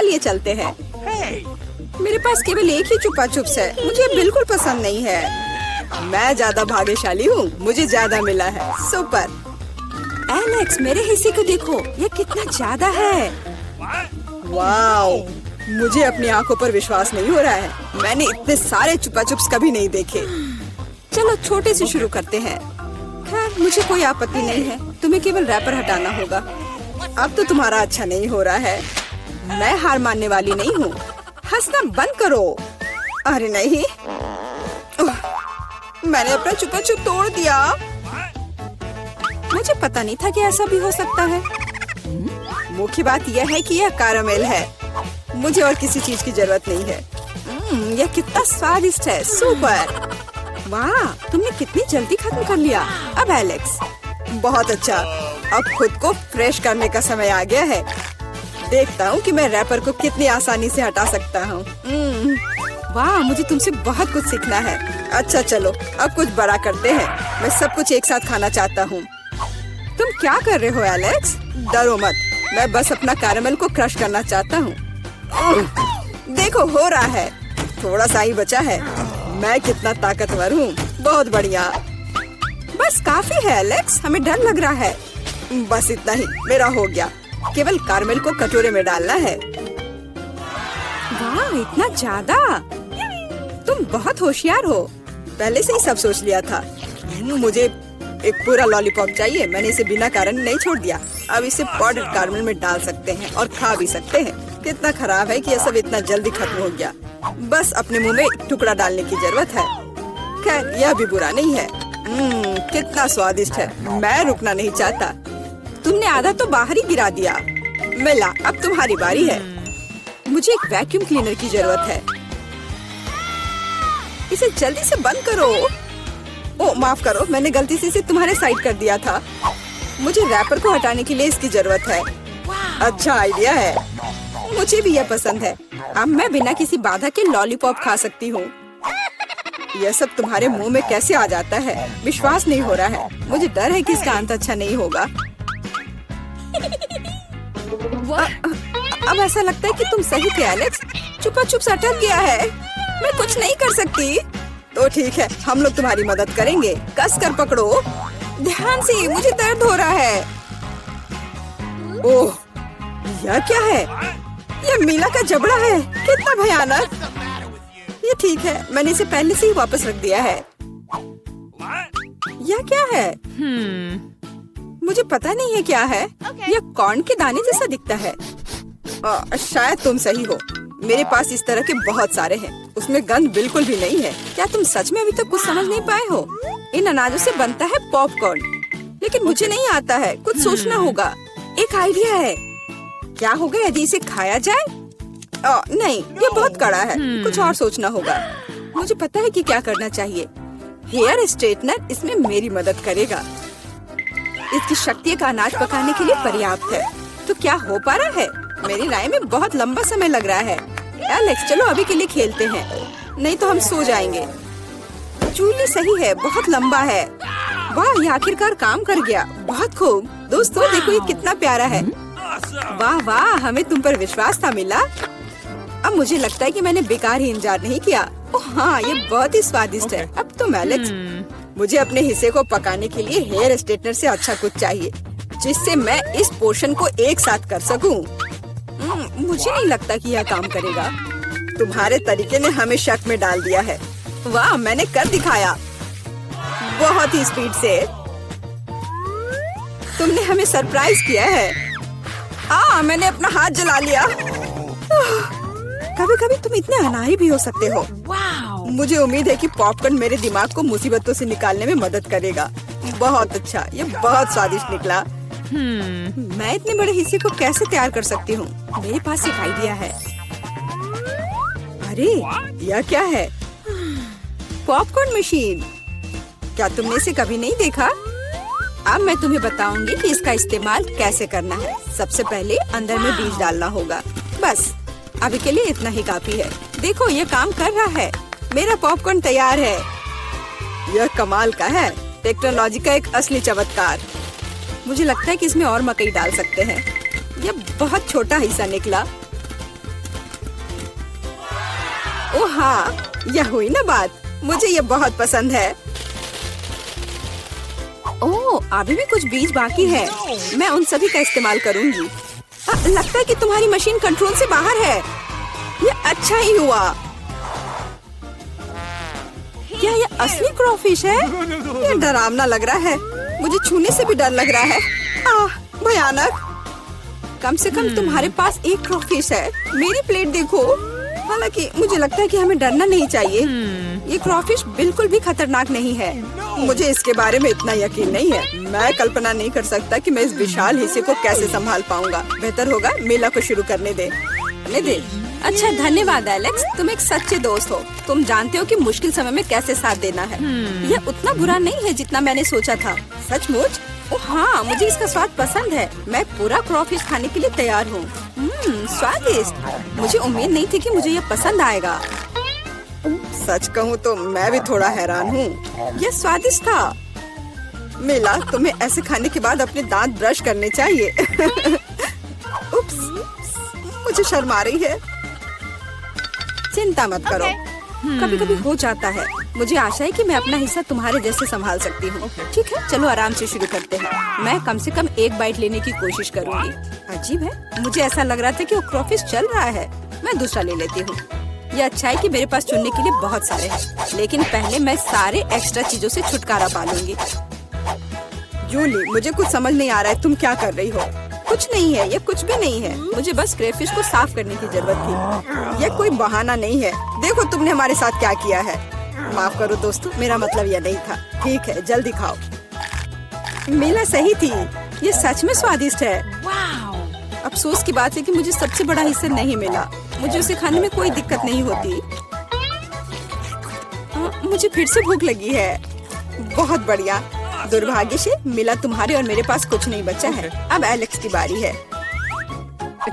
चलिए चलते हैं। मेरे पास केवल एक ही चुपा चुप्स है, मुझे बिल्कुल पसंद नहीं है। मैं ज्यादा भाग्यशाली हूँ, मुझे ज्यादा मिला है। सुपर। एलेक्स, मेरे हिस्से को देखो, ये कितना ज्यादा है। वाओ, मुझे अपनी आंखों पर विश्वास नहीं हो रहा है। मैंने इतने सारे चुपा चुप्स कभी नहीं देखे। चलो छोटे से शुरू करते हैं। खैर, मुझे कोई आपत्ति नहीं है। तुम्हें केवल रैपर हटाना होगा। अब तो तुम्हारा अच्छा नहीं हो रहा है। मैं हार मानने वाली नहीं हूँ। हंसना बंद करो। अरे नहीं, मैंने अपना चुपा चुप तोड़ दिया। मुझे पता नहीं था कि ऐसा भी हो सकता है। मुख्य बात यह है कि यह कैरामेल है। मुझे और किसी चीज की जरूरत नहीं है। यह कितना स्वादिष्ट है। सुपर। वाह, तुमने कितनी जल्दी खत्म कर लिया। अब एलेक्स, बहुत अच्छा। अब खुद को फ्रेश करने का समय आ गया है। देखता हूँ कि मैं रैपर को कितनी आसानी से हटा सकता हूँ। वाह, मुझे तुमसे बहुत कुछ सीखना है। अच्छा चलो, अब कुछ बड़ा करते हैं। मैं सब कुछ एक साथ खाना चाहता हूँ। तुम क्या कर रहे हो एलेक्स? डरो मत, मैं बस अपना कैरामेल को क्रश करना चाहता हूँ। देखो, हो रहा है। थोड़ा सा ही बचा है। मैं कितना ताकतवर हूँ। बहुत बढ़िया। बस काफी है एलेक्स, हमें डर लग रहा है। बस इतना ही, मेरा हो गया। केवल कैरामेल को कटोरे में डालना है। वाह, इतना ज्यादा। तुम बहुत होशियार हो। पहले से ही सब सोच लिया था। मुझे एक पूरा लॉलीपॉप चाहिए। मैंने इसे बिना कारण नहीं छोड़ दिया। अब इसे पाउडर्ड कैरामेल में डाल सकते हैं और खा भी सकते हैं। कितना खराब है कि यह सब इतना जल्दी खत्म हो गया। बस अपने मुंह में एक टुकड़ा डालने की जरूरत है। खैर, यह भी बुरा नहीं है। कितना स्वादिष्ट है। मैं रुकना नहीं चाहता। तुमने आधा तो बाहर ही गिरा दिया। मिला, अब तुम्हारी बारी है। मुझे एक वैक्यूम क्लीनर की जरूरत है। इसे जल्दी से बंद करो। ओह, माफ करो, मैंने गलती से इसे तुम्हारे साइड कर दिया था। मुझे रैपर को हटाने के लिए इसकी जरूरत है। अच्छा आइडिया है। मुझे भी यह पसंद है। अब मैं बिना किसी बाधा के लॉलीपॉप खा सकती हूँ। यह सब तुम्हारे मुंह में कैसे आ जाता है? विश्वास नहीं हो रहा है। मुझे डर है कि इसका अंत अच्छा नहीं होगा। अब ऐसा लगता है कि तुम सही थे एलेक्स। चुपा चुप अटक गया है। मैं कुछ नहीं कर सकती। तो ठीक है, हम लोग तुम्हारी मदद करेंगे। कस कर पकड़ो। ध्यान से, मुझे दर्द हो रहा है। ओह, यह क्या है? यह मीला का जबड़ा है। कितना भयानक। ये ठीक है, मैंने इसे पहले से ही वापस रख दिया है। यह क्या है? मुझे पता नहीं है क्या है। यह कॉर्न के दाने जैसा दिखता है। शायद तुम सही हो। मेरे पास इस तरह के बहुत सारे हैं। उसमें गंध बिल्कुल भी नहीं है। क्या तुम सच में अभी तक कुछ समझ नहीं पाए हो? इन अनाजों से बनता है पॉपकॉर्न, लेकिन मुझे नहीं आता है। कुछ सोचना होगा। एक आइडिया है। क्या होगा यदि इसे खाया जाए? नहीं, ये बहुत कड़ा है। कुछ और सोचना होगा। मुझे पता है कि क्या करना चाहिए। हेयर स्ट्रेटनर इसमें मेरी मदद करेगा। इसकी शक्ति का अनाज पकाने के लिए पर्याप्त है। तो क्या हो पा रहा है? मेरी राय में बहुत लंबा समय लग रहा है। एलेक्स, चलो अभी के लिए खेलते हैं, नहीं तो हम सो जाएंगे। जूली सही है, बहुत लंबा है। वाह, ये आखिरकार काम कर गया। बहुत खूब। दोस्तों देखो, ये कितना प्यारा है। वाह वाह, हमें तुम पर विश्वास था मिला। अब मुझे लगता है कि मैंने बेकार ही इंतजार नहीं किया। ओह हाँ, ये बहुत ही स्वादिष्ट है। अब तुम एलेक्स, मुझे अपने हिस्से को पकाने के लिए हेयर स्ट्रेटनर से अच्छा कुछ चाहिए, जिससे मैं इस पोर्शन को एक साथ कर सकूं। मुझे नहीं लगता कि यह काम करेगा। तुम्हारे तरीके ने हमें शक में डाल दिया है। वाह, मैंने कर दिखाया। बहुत ही स्पीड से। तुमने हमें सरप्राइज किया है। मैंने अपना हाथ जला लिया। कभी कभी तुम इतने अनाड़ी भी हो सकते हो। मुझे उम्मीद है कि पॉपकॉर्न मेरे दिमाग को मुसीबतों से निकालने में मदद करेगा। बहुत अच्छा, ये बहुत स्वादिष्ट निकला। मैं इतने बड़े हिस्से को कैसे तैयार कर सकती हूँ? मेरे पास एक आइडिया है। अरे, यह क्या है? Popcorn machine. क्या तुमने इसे कभी नहीं देखा? अब मैं तुम्हें बताऊंगी कि इसका इस्तेमाल कैसे करना है। सबसे पहले अंदर में बीज डालना होगा। बस अभी के लिए इतना ही काफी है। देखो, ये काम कर रहा है। मेरा पॉपकॉर्न तैयार है। यह कमाल का है। टेक्नोलॉजी का एक असली चमत्कार। मुझे लगता है कि इसमें और मकई डाल सकते हैं। यह बहुत छोटा हिस्सा निकला। ओ हाँ, यह हुई ना बात। मुझे ये बहुत पसंद है। ओह, अभी भी कुछ बीज बाकी है। मैं उन सभी का इस्तेमाल करूंगी। लगता है कि तुम्हारी मशीन कंट्रोल से बाहर है। ये अच्छा ही हुआ। क्या ये असली क्रॉफिश है? ये डरावना लग रहा है। मुझे छूने से भी डर लग रहा है। भयानक। कम से कम तुम्हारे पास एक क्रॉफिश है। मेरी प्लेट देखो। हालांकि मुझे लगता है कि हमें डरना नहीं चाहिए। ये क्रॉफिश बिल्कुल भी खतरनाक नहीं है। मुझे इसके बारे में इतना यकीन नहीं है। मैं कल्पना नहीं कर सकता कि मैं इस विशाल हिस्से को कैसे संभाल पाऊंगा। बेहतर होगा मेला को शुरू करने दे। अच्छा, धन्यवाद एलेक्स, तुम एक सच्चे दोस्त हो। तुम जानते हो कि मुश्किल समय में कैसे साथ देना है। यह उतना बुरा नहीं है जितना मैंने सोचा था। सचमुच? ओह हाँ, मुझे इसका स्वाद पसंद है। मैं पूरा क्रॉफिश खाने के लिए तैयार हूँ। स्वादिष्ट। मुझे उम्मीद नहीं थी कि मुझे यह पसंद आएगा। सच कहूँ तो मैं भी थोड़ा हैरान हूँ। यह स्वादिष्ट था। मिला, तुम्हें ऐसे खाने के बाद अपने दांत ब्रश करने चाहिए। उप्स, मुझे शर्म आ रही है। चिंता मत करो, कभी कभी हो जाता है। मुझे आशा है कि मैं अपना हिस्सा तुम्हारे जैसे संभाल सकती हूँ। ठीक है, चलो आराम से शुरू करते हैं। मैं कम से कम एक बाइट लेने की कोशिश करूँगी। अजीब है, मुझे ऐसा लग रहा था कि वो क्रॉफिश चल रहा है। मैं दूसरा ले लेती हूँ। ये अच्छा है कि मेरे पास चुनने के लिए बहुत सारे हैं, लेकिन पहले मैं सारे एक्स्ट्रा चीजों से छुटकारा पा लूंगी। जूली, मुझे कुछ समझ नहीं आ रहा है, तुम क्या कर रही हो? कुछ नहीं है, ये कुछ भी नहीं है। मुझे बस क्रेफिश को साफ करने की जरूरत थी। ये कोई बहाना नहीं है। देखो तुमने हमारे साथ क्या किया है। माफ करो दोस्तों, मेरा मतलब यह नहीं था। ठीक है, जल्दी खाओ। मीला सही थी, ये सच में स्वादिष्ट है। अफसोस की बात है कि मुझे सबसे बड़ा हिस्सा नहीं मिला। मुझे उसे खाने में कोई दिक्कत नहीं होती। मुझे फिर से भूख लगी है। बहुत बढ़िया। दुर्भाग्य से मिला, तुम्हारे और मेरे पास कुछ नहीं बचा है। अब एलेक्स की बारी है।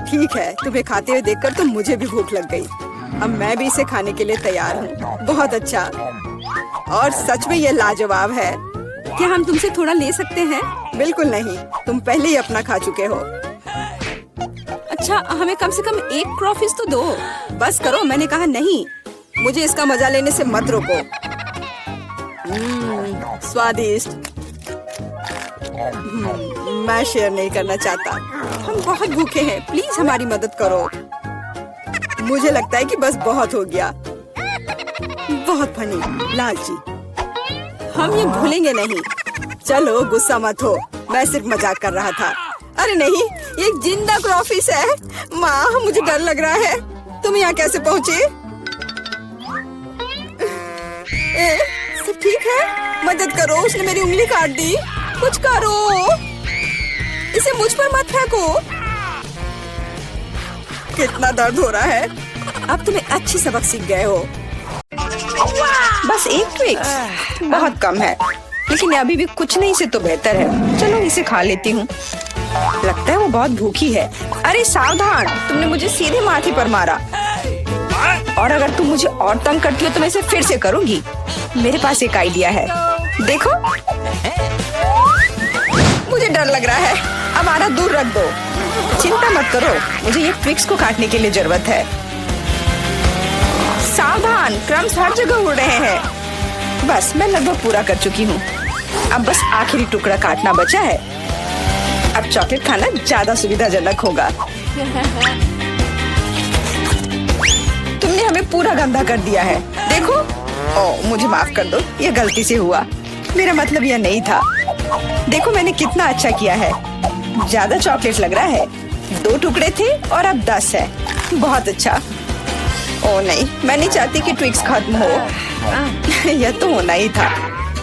ठीक है, तुम्हें खाते हुए देखकर तो मुझे भी भूख लग गई। अब मैं भी इसे खाने के लिए तैयार हूँ। बहुत अच्छा, और सच में ये लाजवाब है। क्या हम तुमसे थोड़ा ले सकते हैं? बिल्कुल नहीं, तुम पहले ही अपना खा चुके हो। अच्छा, हमें कम से कम एक क्रॉफिश तो दो। बस करो, मैंने कहा नहीं। मुझे इसका मजा लेने से मत रोको। स्वादिष्ट। मैं शेयर नहीं करना चाहता। हम बहुत भूखे हैं, प्लीज हमारी मदद करो। मुझे लगता है कि बस बहुत हो गया। बहुत फनी, लालची। हम ये भूलेंगे नहीं। चलो गुस्सा मत हो, मैं सिर्फ मजाक कर रहा था। अरे नहीं, ये एक जिंदा क्रॉफिश है। माँ, मुझे डर लग रहा है। तुम यहाँ कैसे पहुँचे? सब ठीक है? मदद करो, उसने मेरी उंगली काट दी। कुछ करो, इसे मुझ पर मत फेंको। कितना दर्द हो रहा है। अब तुम्हें अच्छी सबक सीख गए हो। बस एक ट्विक्स बहुत कम है, लेकिन अभी भी कुछ नहीं से तो बेहतर है। चलो इसे खा लेती हूँ। लगता है वो बहुत भूखी है। अरे सावधान, तुमने मुझे सीधे माथे पर मारा। और अगर तुम मुझे और तंग करती हो तो मैं इसे फिर से करूँगी। मेरे पास एक आइडिया है, देखो। मुझे डर लग रहा है, अब आरा दूर रख दो। चिंता मत करो, मुझे ये ट्विक्स को काटने के लिए जरूरत है। सावधान, क्रम्स हर जगह उड़ रहे हैं। बस मैं लगभग पूरा कर चुकी हूँ। अब बस आखिरी टुकड़ा काटना बचा है। अब चॉकलेट खाना ज्यादा सुविधाजनक होगा। तुमने हमें पूरा गंदा कर दिया है। देखो। ओह, मुझे माफ कर दो, ये गलती से हुआ। मेरा मतलब यह नहीं था। देखो मैंने कितना अच्छा किया है। ज्यादा चॉकलेट लग रहा है। 2 टुकड़े थे और अब 10 है। बहुत अच्छा। ओह नहीं, मैं नहीं चाहती कि ट्विक्स खत्म हो। यह तो होना ही था,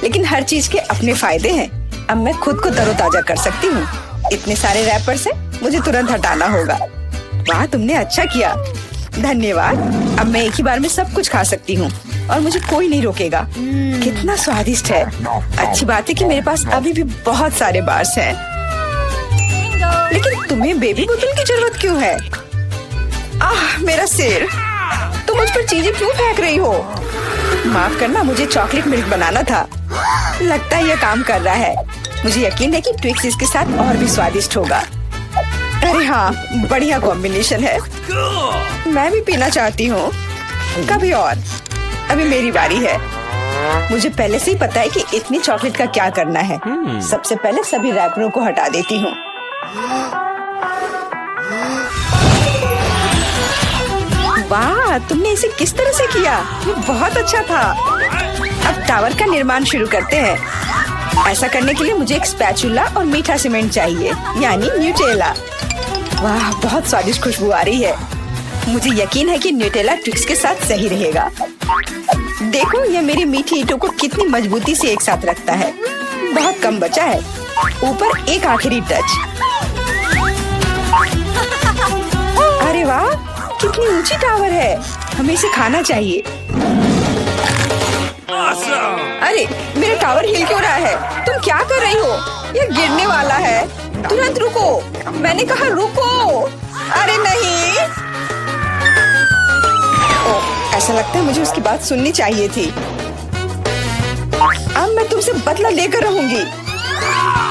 लेकिन हर चीज के अपने फायदे हैं। अब मैं खुद को तरोताजा कर सकती हूँ। इतने सारे रैपर से मुझे तुरंत हटाना होगा। वाह, तुमने अच्छा किया, धन्यवाद। अब मैं एक ही बार में सब कुछ खा सकती हूँ और मुझे कोई नहीं रोकेगा। कितना स्वादिष्ट है। अच्छी बात है कि मेरे पास अभी भी बहुत सारे बार्स हैं। लेकिन तुम्हें बेबी बोतल की जरूरत क्यों है? आह, मेरा सिर। तुम मुझ पर चीजें क्यों फेंक रही हो? माफ करना, मुझे चॉकलेट मिल्क बनाना था। लगता है यह काम कर रहा है। मुझे यकीन है कि ट्विक्स इसके साथ और भी स्वादिष्ट होगा। अरे हाँ, बढ़िया कॉम्बिनेशन है। मैं भी पीना चाहती हूँ। कभी और। अभी मेरी बारी है। मुझे पहले से ही पता है कि इतनी चॉकलेट का क्या करना है। सबसे पहले सभी रैपरों को हटा देती हूँ। वाह, तुमने इसे किस तरह से किया? ये बहुत अच्छा था। अब टावर का निर्माण शुरू करते हैं। ऐसा करने के लिए मुझे एक स्पैचुला और मीठा सीमेंट चाहिए, यानी न्यूटेला। वाह, बहुत स्वादिष्ट खुशबू आ रही है। मुझे यकीन है कि न्यूटेला ट्रिक्स के साथ सही रहेगा। देखो, यह मेरी मीठी ईंटों को कितनी मजबूती से एक साथ रखता है। बहुत कम बचा है। ऊपर एक आखिरी टच। अरे वाह, कितनी ऊंची टावर है। हमें इसे खाना चाहिए। अरे, मेरा टावर हिल क्यों रहा है? तुम क्या कर रही हो? यह गिरने वाला है। तुरंत रुको, मैंने कहा रुको। अरे नहीं। ओह, ऐसा लगता है मुझे उसकी बात सुननी चाहिए थी। अब मैं तुमसे बदला लेकर रहूंगी।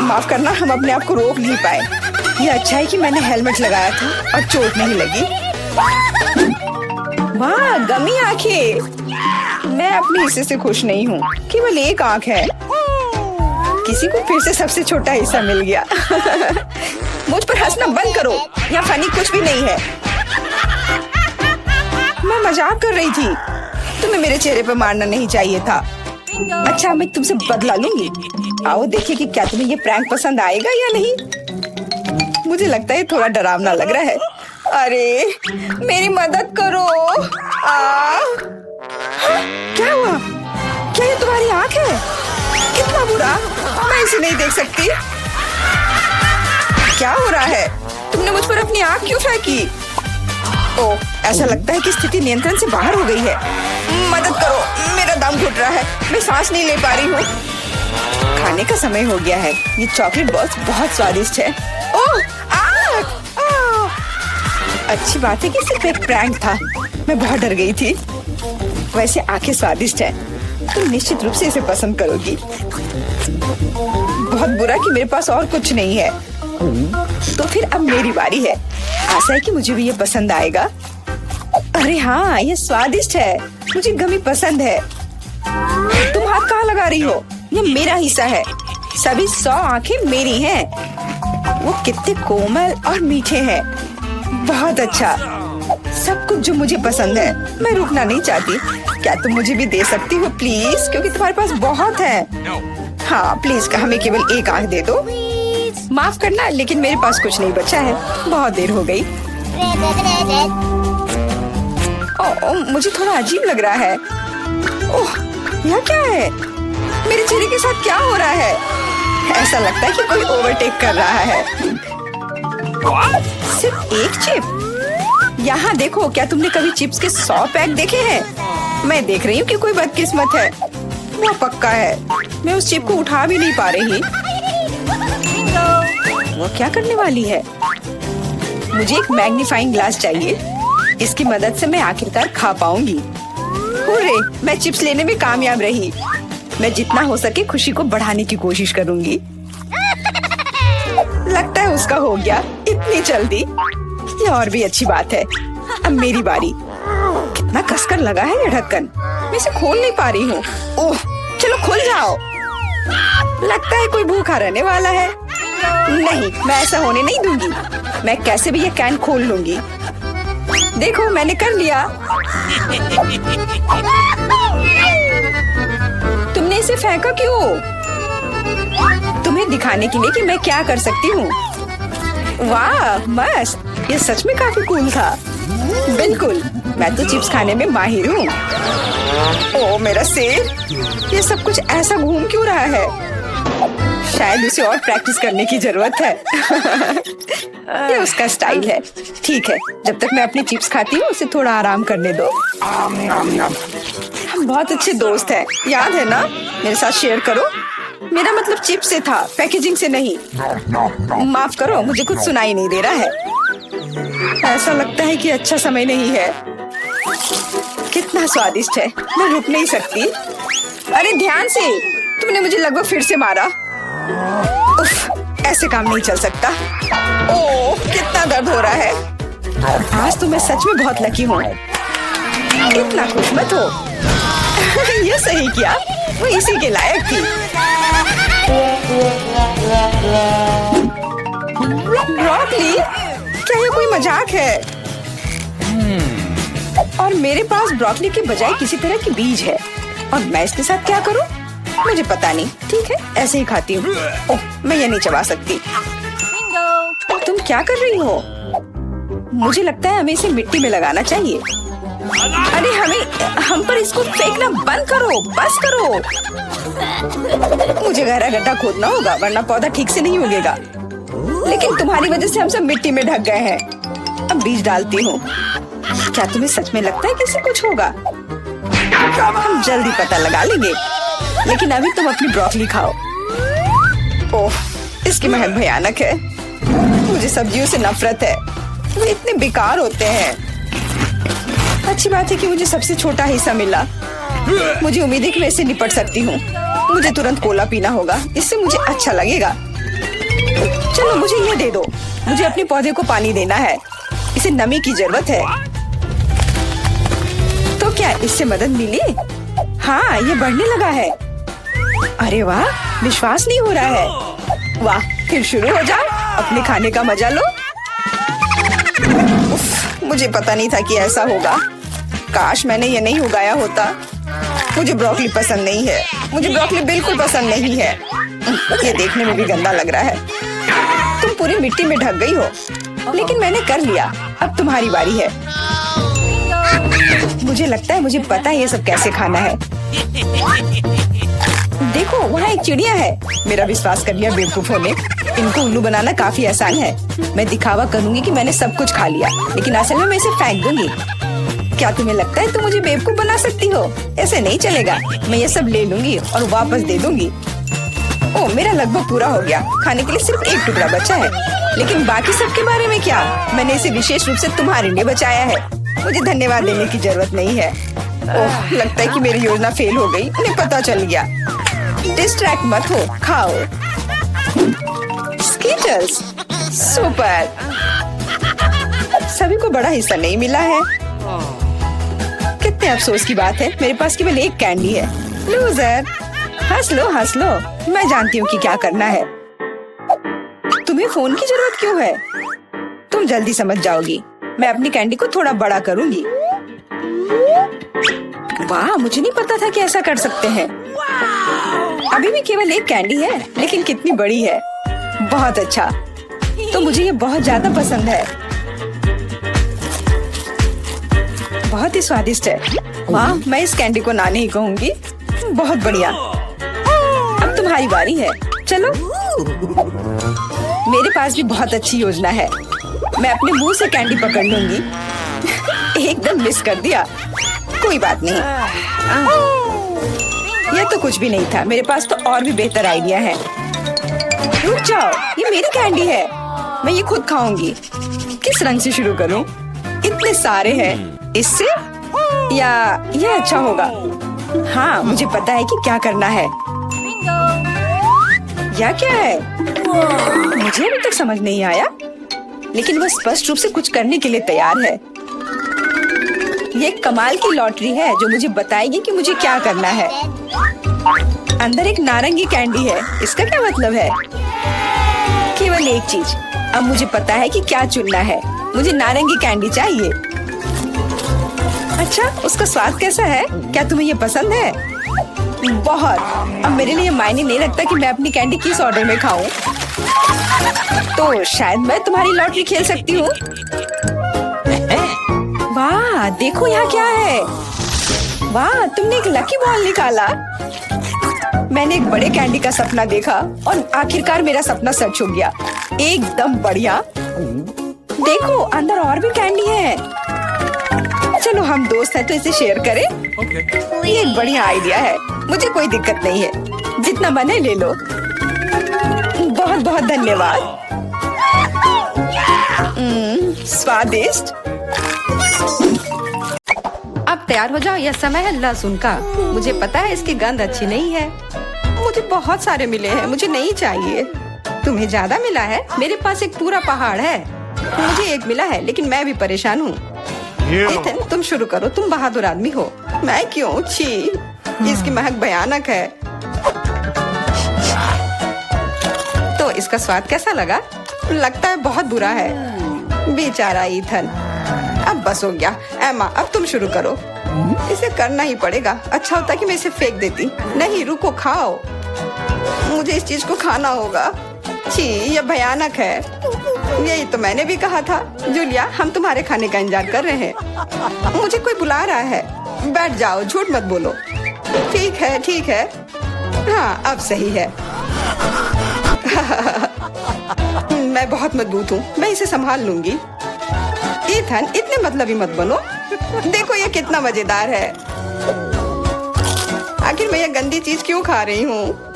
माफ करना, हम अपने आप को रोक नहीं पाए। यह अच्छा है कि मैंने हेलमेट लगाया था और चोट नहीं लगी। वाह, गमी आंखें। मैं अपने हिस्से से खुश नहीं हूँ। केवल एक आंख है। किसी को फिर से सबसे छोटा हिस्सा मिल गया। मुझ पर हंसना बंद करो। यहाँ फनी कुछ भी नहीं है। मैं मजाक कर रही थी। तुम्हें मेरे चेहरे पर मारना नहीं चाहिए था। अच्छा, मैं तुमसे बदला लूंगी। आओ देखिए कि क्या तुम्हें ये प्रैंक पसंद आएगा या नहीं। मुझे लगता है थोड़ा डरावना लग रहा है। अरे, मेरी मदद करो। क्या हुआ? क्या ये तुम्हारी आँख है? कितना बुरा। मैं इसे नहीं देख सकती। क्या हो रहा है? तुमने मुझ पर अपनी आँख क्यों फेंकी? ओह, ऐसा लगता है कि स्थिति नियंत्रण से बाहर हो गई है। मदद करो, मेरा दम घुट रहा है। मैं सांस नहीं ले पा रही हूँ। खाने का समय हो गया है। ये चॉकलेट बॉल्स बहुत स्वादिष्ट है। ओह, अच्छी बात है कि सिर्फ एक प्रैंक था। मैं बहुत डर गई थी। वैसे आंखें स्वादिष्ट है। तुम निश्चित रूप से इसे पसंद करोगी। बहुत बुरा कि मेरे पास और कुछ नहीं है। तो फिर अब मेरी बारी है। आशा है कि मुझे भी ये पसंद आएगा। अरे हाँ, ये स्वादिष्ट है। मुझे गमी पसंद है। तुम हाथ कहाँ लगा रही हो? ये मेरा हिस्सा है। सभी 100 आंखें मेरी हैं। वो कितने कोमल और मीठे हैं। बहुत अच्छा, सब कुछ जो मुझे पसंद है। मैं रुकना नहीं चाहती। क्या तुम मुझे भी दे सकती हो प्लीज? क्योंकि तुम्हारे पास बहुत है। हाँ प्लीज, हमें केवल एक आंख दे दो। माफ करना, लेकिन मेरे पास कुछ नहीं बचा है। बहुत देर हो गई। ओह, मुझे थोड़ा अजीब लग रहा है। ओह, यह क्या है? मेरे चेहरे के साथ क्या हो रहा है? ऐसा लगता है कि कोई ओवरटेक कर रहा है। सिर्फ एक चिप? यहाँ देखो, क्या तुमने कभी चिप्स के 100 पैक देखे हैं? मैं देख रही हूँ कि कोई बदकिस्मत है। वो पक्का है। मैं उस चिप को उठा भी नहीं पा रही। वो क्या करने वाली है? मुझे एक मैग्नीफाइंग ग्लास चाहिए। इसकी मदद से मैं आखिरकार खा पाऊंगी। हुर्रे, मैं चिप्स लेने में कामयाब रही। मैं जितना हो सके खुशी को बढ़ाने की कोशिश करूंगी। लगता है उसका हो गया इतनी जल्दी। ये और भी अच्छी बात है। अब मेरी बारी। कितना कसकर लगा है ये ढक्कन। मैं इसे खोल नहीं पा रही हूँ। ओह, चलो खुल जाओ। लगता है कोई भूखा रहने वाला है। नहीं, मैं ऐसा होने नहीं दूंगी। मैं कैसे भी ये कैन खोल लूंगी। देखो, मैंने कर लिया। तुमने इसे फेंका क्यों? तुम्हें दिखाने के लिए कि मैं क्या कर सकती हूँ। वाह, मस्त। ये सच में काफी कूल था। बिल्कुल, मैं तो चिप्स खाने में माहिर हूँ। ओह मेरा सिर, ये सब कुछ ऐसा घूम क्यों रहा है? शायद उसे और प्रैक्टिस करने की जरूरत है। ये उसका स्टाइल है। ठीक है, जब तक मैं अपनी चिप्स खाती हूँ उसे थोड़ा आराम करने दो। हम बहुत अच्छे दोस्त हैं, याद है ना? मेरे साथ शेयर करो। मेरा मतलब चिप्स से था, पैकेजिंग से नहीं। माफ करो, मुझे कुछ सुनाई नहीं दे रहा है। ऐसा लगता है कि अच्छा समय नहीं है। कितना स्वादिष्ट है, मैं रुक नहीं सकती। अरे ध्यान से, तुमने मुझे लगभग फिर से मारा। उफ, ऐसे काम नहीं चल सकता। ओह, कितना दर्द हो रहा है। आज तो मैं सच में बहुत लकी हूँ। इतना खुश मत हो। ये सही किया, वो इसी के लायक थी। ब्रोकली, क्या ये कोई मजाक है? और मेरे पास ब्रोकली के बजाय किसी तरह की बीज है, और मैं इसके साथ क्या करूं? मुझे पता नहीं। ठीक है, ऐसे ही खाती हूँ। ओह, मैं ये नहीं चबा सकती। तुम क्या कर रही हो? मुझे लगता है हमें इसे मिट्टी में लगाना चाहिए। अरे हम पर इसको फेंकना बंद करो, बस करो। मुझे गहरा गड्ढा खोदना होगा, वरना पौधा ठीक से नहीं उगेगा। लेकिन तुम्हारी वजह से हम सब मिट्टी में ढक गए हैं। अब बीज डालती हूँ। क्या तुम्हें सच में लगता है कि इससे कुछ होगा? हम जल्दी पता लगा लेंगे। लेकिन अभी तुम अपनी ब्रोकली खाओ। ओह, इसकी महक भयानक है। मुझे सब्जियों से नफरत है, वे इतने बेकार होते हैं। अच्छी बात है कि मुझे सबसे छोटा हिस्सा मिला। मुझे उम्मीद है कि मैं इससे निपट सकती हूँ। मुझे तुरंत कोला पीना होगा, इससे मुझे अच्छा लगेगा। चलो मुझे ये दे दो। मुझे अपने पौधे को पानी देना है, इसे नमी की जरूरत है। तो क्या इससे मदद मिली? हाँ, ये बढ़ने लगा है। अरे वाह, विश्वास नहीं हो रहा है। वाह, फिर शुरू हो जाओ, अपने खाने का मजा लो। उफ, मुझे पता नहीं था कि ऐसा होगा। काश मैंने ये नहीं उगाया होता। मुझे ब्रोकली पसंद नहीं है। मुझे ब्रोकली बिल्कुल पसंद नहीं है। ये देखने में भी गंदा लग रहा है। तुम पूरी मिट्टी में ढक गई हो, लेकिन मैंने कर लिया। अब तुम्हारी बारी है। मुझे लगता है मुझे पता है ये सब कैसे खाना है। देखो, वहाँ एक चिड़िया है। मेरा विश्वास कर लिया बेवकूफों ने। इनको उल्लू बनाना काफी आसान है। मैं दिखावा करूंगी कि मैंने सब कुछ खा लिया, लेकिन असल में मैं इसे फेंक दूंगी। क्या तुम्हें लगता है तुम मुझे बेवकूफ बना सकती हो? ऐसे नहीं चलेगा। मैं ये सब ले लूंगी और वापस दे दूंगी। ओह, मेरा लगभग पूरा हो गया। खाने के लिए सिर्फ एक टुकड़ा बचा है। लेकिन बाकी सब के बारे में क्या? मैंने इसे विशेष रूप से तुम्हारे लिए बचाया है। मुझे धन्यवाद देने की जरूरत नहीं है। ओह, लगता है कि मेरी योजना फेल हो गई। उन्हें पता चल गया। डिस्ट्रैक्ट मत हो, खाओ। Skittles, super. सभी को बड़ा हिस्सा नहीं मिला है। कितने अफसोस की बात है, मेरे पास केवल एक कैंडी है। लूजर। हंस लो, हंस लो। मैं जानती हूँ कि क्या करना है। तुम्हें फोन की जरूरत क्यों है? तुम जल्दी समझ जाओगी। मैं अपनी कैंडी को थोड़ा बड़ा करूंगी। वाह, मुझे नहीं पता था कि ऐसा कर सकते हैं। अभी भी केवल एक कैंडी है, लेकिन कितनी बड़ी है। बहुत अच्छा। तो मुझे ये बहुत ज्यादा पसंद है। बहुत ही स्वादिष्ट है। वाह, मैं इस कैंडी को ना नहीं कहूंगी। बहुत बढ़िया। अब तुम्हारी बारी है। चलो। मेरे पास भी बहुत अच्छी योजना है। मैं अपने मुंह से कैंडी पकड़ लूंगी। एकदम मिस कर दिया। कोई बात नहीं। यह तो कुछ भी नहीं था। मेरे पास तो और भी बेहतर आइडिया है। रुक जाओ, ये मेरी कैंडी है। मैं ये खुद खाऊंगी। किस रंग से शुरू करूं? इतने सारे हैं। इससे या ये अच्छा होगा? हाँ, मुझे पता है कि क्या करना है। या क्या है? मुझे अभी तक समझ नहीं आया, लेकिन वह स्पष्ट रूप से कुछ करने के लिए तैयार है। ये एक कमाल की लॉटरी है जो मुझे बताएगी कि मुझे क्या करना है। अंदर एक नारंगी कैंडी है। इसका क्या मतलब है? केवल एक चीज। अब मुझे पता है कि क्या चुनना है। मुझे नारंगी कैंडी चाहिए। अच्छा, उसका स्वाद कैसा है? क्या तुम्हें ये पसंद है? बहुत। अब मेरे लिए मायने नहीं रखता कि मैं अपनी कैंडी किस ऑर्डर में खाऊं। तो शायद मैं तुम्हारी लॉटरी खेल सकती हूँ। वाह, देखो यहाँ क्या है। वाह, तुमने एक लकी बॉल निकाला। मैंने एक बड़े कैंडी का सपना देखा और आखिरकार मेरा सपना सच हो गया। एकदम बढ़िया। देखो, अंदर और भी कैंडी है। चलो, हम दोस्त हैं तो इसे शेयर करें। ये एक बढ़िया आइडिया है। मुझे कोई दिक्कत नहीं है। जितना मन है ले लो। बहुत बहुत धन्यवाद। स्वादिष्ट। अब तैयार हो जाओ, यह समय है लहसुन का। मुझे पता है इसकी गंध अच्छी नहीं है। मुझे बहुत सारे मिले हैं, मुझे नहीं चाहिए। तुम्हें ज्यादा मिला है? मेरे पास एक पूरा पहाड़ है। मुझे एक मिला है, लेकिन मैं भी परेशान हूँ। इथन, तुम शुरू करो, तुम बहादुर आदमी हो। मैं क्यों? छी, इसकी महक भयानक है। तो इसका स्वाद कैसा लगा? लगता है बहुत बुरा है। बेचारा इथन। अब बस हो गया। एमा, अब तुम शुरू करो। इसे करना ही पड़ेगा। अच्छा होता कि मैं इसे फेंक देती। नहीं, रुको, खाओ। मुझे इस चीज को खाना होगा। छी, यह भयानक है। यही तो मैंने भी कहा था। जूलिया, हम तुम्हारे खाने का इंतजार कर रहे हैं। मुझे कोई बुला रहा है। बैठ जाओ, झूठ मत बोलो। ठीक है, ठीक है। हाँ, अब सही है। मैं बहुत मजबूत हूँ, मैं इसे संभाल लूंगी। इथन, इतने मतलबी मत बनो। देखो ये कितना मजेदार है। आखिर मैं ये गंदी चीज क्यों खा रही हूँ?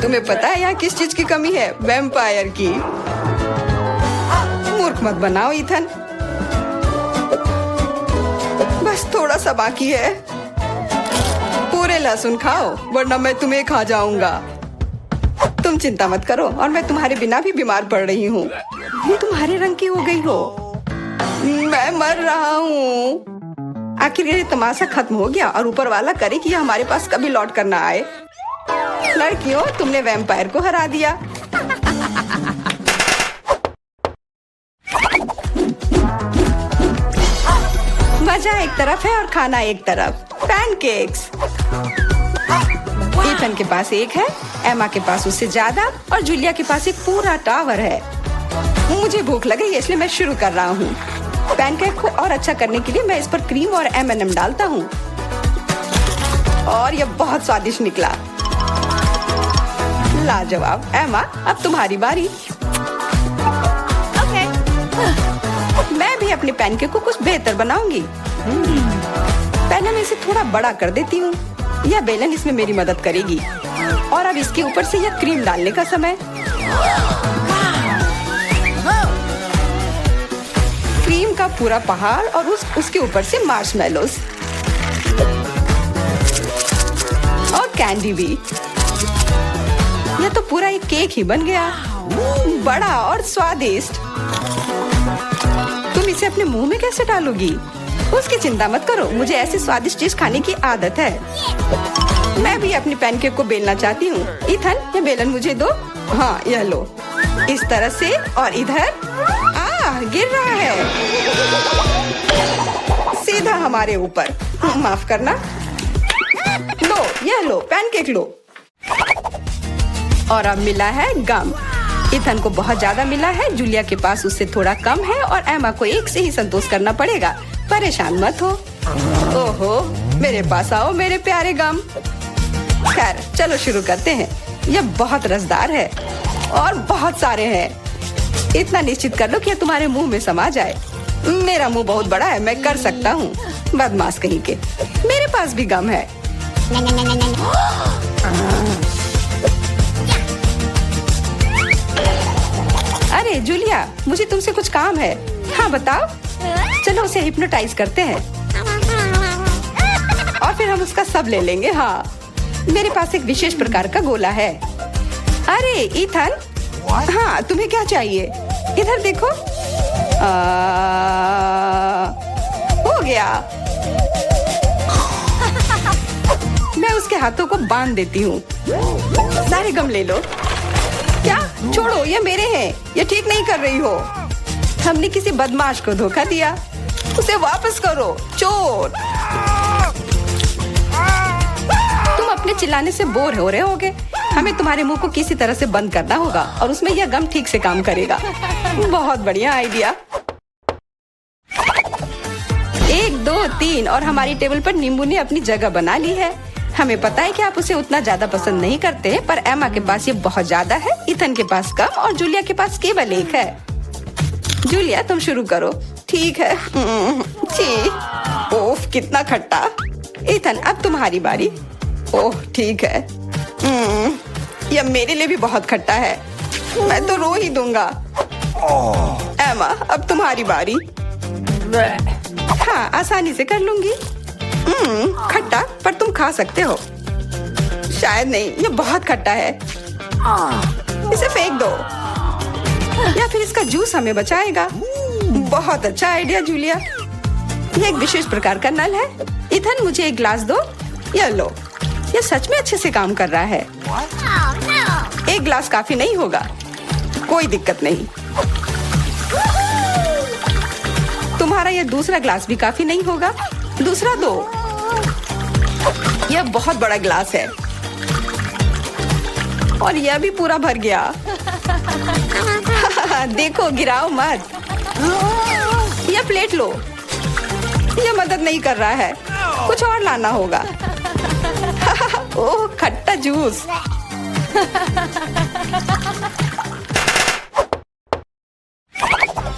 तुम्हें पता है यहाँ किस चीज की कमी है? वैम्पायर की। मूर्ख मत बनाओ इथन। बस थोड़ा सा बाकी है। पूरे लहसुन खाओ, वरना मैं तुम्हें खा जाऊंगा। तुम चिंता मत करो, और मैं तुम्हारे बिना भी बीमार पड़ रही हूँ। तुम्हारे रंग की हो गई हो। मैं मर रहा हूँ। आखिर ये तमाशा खत्म हो गया, और ऊपर वाला करे कि ये हमारे पास कभी लौट कर ना आए। लड़कियों, तुमने वैम्पायर को हरा दिया। मजा एक तरफ है और खाना एक तरफ। पैनकेक्स। इथन के पास एक है, एमा के पास उससे ज्यादा, और जूलिया के पास एक पूरा टावर है। मुझे भूख लगी, इसलिए मैं शुरू कर रहा हूँ। पैनकेक को और अच्छा करने के लिए मैं इस पर क्रीम और M&M डालता हूँ, और यह बहुत स्वादिष्ट निकला। लाजवाब। एमा, अब तुम्हारी बारी। मैं भी अपने पैनकेक को कुछ बेहतर बनाऊंगी। पहले मैं इसे थोड़ा बड़ा कर देती हूँ। यह बेलन इसमें मेरी मदद करेगी। और अब इसके ऊपर से यह क्रीम डालने का समय। क्रीम का पूरा पहाड़, और उसके ऊपर से मार्शमेलोस और कैंडी भी। यह तो पूरा एक केक ही बन गया, बड़ा और स्वादिष्ट। तुम इसे अपने मुंह में कैसे डालोगी? उसकी चिंता मत करो, मुझे ऐसी स्वादिष्ट चीज खाने की आदत है। मैं भी अपनी पैनकेक को बेलना चाहती हूँ। इथन, ये बेलन मुझे दो। हाँ, यह लो। इस तरह से, और इधर। गिर रहा है सीधा हमारे ऊपर। माफ करना। लो, यह लो, पैनकेक लो। और अब मिला है गम। इथन को बहुत ज्यादा मिला है, जूलिया के पास उससे थोड़ा कम है, और एमा को एक से ही संतोष करना पड़ेगा। परेशान मत हो। ओहो, मेरे पास आओ मेरे प्यारे गम। खैर, चलो शुरू करते हैं। यह बहुत रसदार है, और बहुत सारे हैं। इतना निश्चित कर लो कि यह तुम्हारे मुंह में समा जाए। मेरा मुंह बहुत बड़ा है, मैं कर सकता हूँ। बदमाश कहीं के। मेरे पास भी गम है। अरे जूलिया, मुझे तुमसे कुछ काम है। हाँ, बताओ। चलो उसे हिप्नोटाइज करते हैं, और फिर हम उसका सब ले लेंगे। हाँ, मेरे पास एक विशेष प्रकार का गोला है। अरे इथन, हाँ, तुम्हें क्या चाहिए? इधर देखो। हो गया। मैं उसके हाथों को बांध देती हूँ। सारे गम ले लो। क्या? छोड़ो, ये मेरे हैं। ये ठीक नहीं कर रही हो। हमने किसी बदमाश को धोखा दिया। उसे वापस करो, चोर। तुम अपने चिल्लाने से बोर हो रहे होगे। हमें तुम्हारे मुंह को किसी तरह से बंद करना होगा, और उसमें यह गम ठीक से काम करेगा। बहुत बढ़िया आइडिया। 1, 2, 3, और हमारी टेबल पर नींबू ने अपनी जगह बना ली है। हमें पता है कि आप उसे उतना ज्यादा पसंद नहीं करते हैं, पर एमा के पास ये बहुत ज्यादा है, इथन के पास कम, और जूलिया के पास केवल एक है। जूलिया, तुम शुरू करो। ठीक है। ओह, कितना खट्टा। इथन, अब तुम्हारी बारी। ओह, ठीक है। यह मेरे लिए भी बहुत खट्टा है। मैं तो रो ही दूंगा। एमा, अब तुम्हारी बारी। हाँ, आसानी से कर लूंगी। खट्टा, पर तुम खा सकते हो। शायद नहीं, यह बहुत खट्टा है। इसे फेंक दो, या फिर इसका जूस हमें बचाएगा। बहुत अच्छा आइडिया जूलिया। ये एक विशेष प्रकार का नल है। इथन, मुझे एक ग्लास दो। ये लो, ये सच में अच्छे से काम कर रहा है। एक ग्लास काफी नहीं होगा, कोई दिक्कत नहीं। तुम्हारा ये दूसरा ग्लास भी काफी नहीं होगा, दूसरा दो। यह बहुत बड़ा ग्लास है और यह भी पूरा भर गया। देखो, गिराओ मत। यह प्लेट लो। यह मदद नहीं कर रहा है, कुछ और लाना होगा। ओह, खट्टा जूस।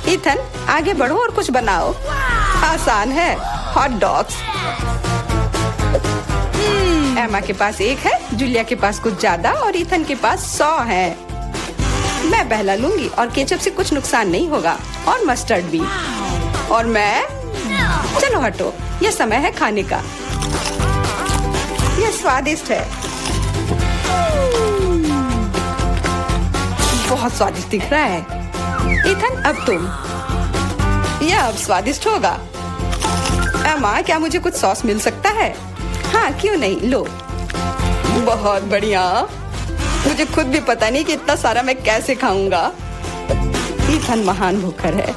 इथन, आगे बढ़ो और कुछ बनाओ। आसान है, हॉट डॉग्स। एमा के पास एक है, जूलिया के पास कुछ ज्यादा और इथन के पास 100 है। मैं पहला लूंगी और केचप से कुछ नुकसान नहीं होगा, और मस्टर्ड भी। और मैं, चलो हटो, यह समय है खाने का। यह स्वादिष्ट है, बहुत स्वादिष्ट दिख रहा है। इथन, अब तुम। यह अब स्वादिष्ट होगा। एमा, क्या मुझे कुछ सॉस मिल सकता है? हाँ, क्यों नहीं, लो। बहुत बढ़िया। मुझे खुद भी पता नहीं कि इतना सारा मैं कैसे खाऊंगा। इथन महान भूखर है,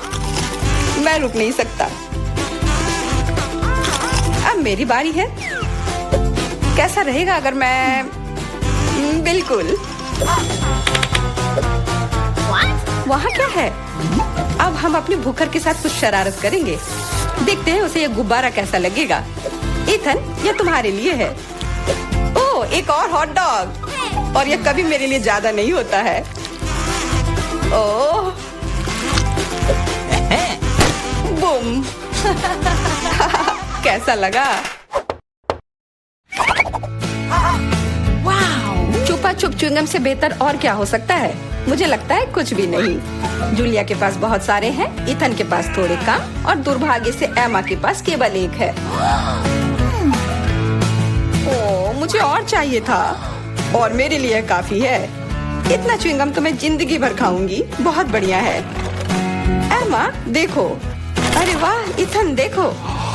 मैं रुक नहीं सकता। अब मेरी बारी है। कैसा रहेगा अगर मैं, बिल्कुल। वहाँ क्या है? अब हम अपने भूखर के साथ कुछ शरारत करेंगे। देखते हैं उसे यह गुब्बारा कैसा लगेगा। इथन, यह तुम्हारे लिए है। ओह, एक और हॉट डॉग। और यह कभी मेरे लिए ज्यादा नहीं होता है। ओह, बूम। कैसा लगा? छुपा छुप च्युइंगम से बेहतर और क्या हो सकता है? मुझे लगता है कुछ भी नहीं। जूलिया के पास बहुत सारे हैं, इथन के पास थोड़े कम, और दुर्भाग्य से एमा के पास केवल एक है। ओह, मुझे और चाहिए था, और मेरे लिए काफी है। इतना च्युइंगम तो मैं जिंदगी भर खाऊंगी। बहुत बढ़िया है। एमा, देखो। अरे वाह, इथन देखो।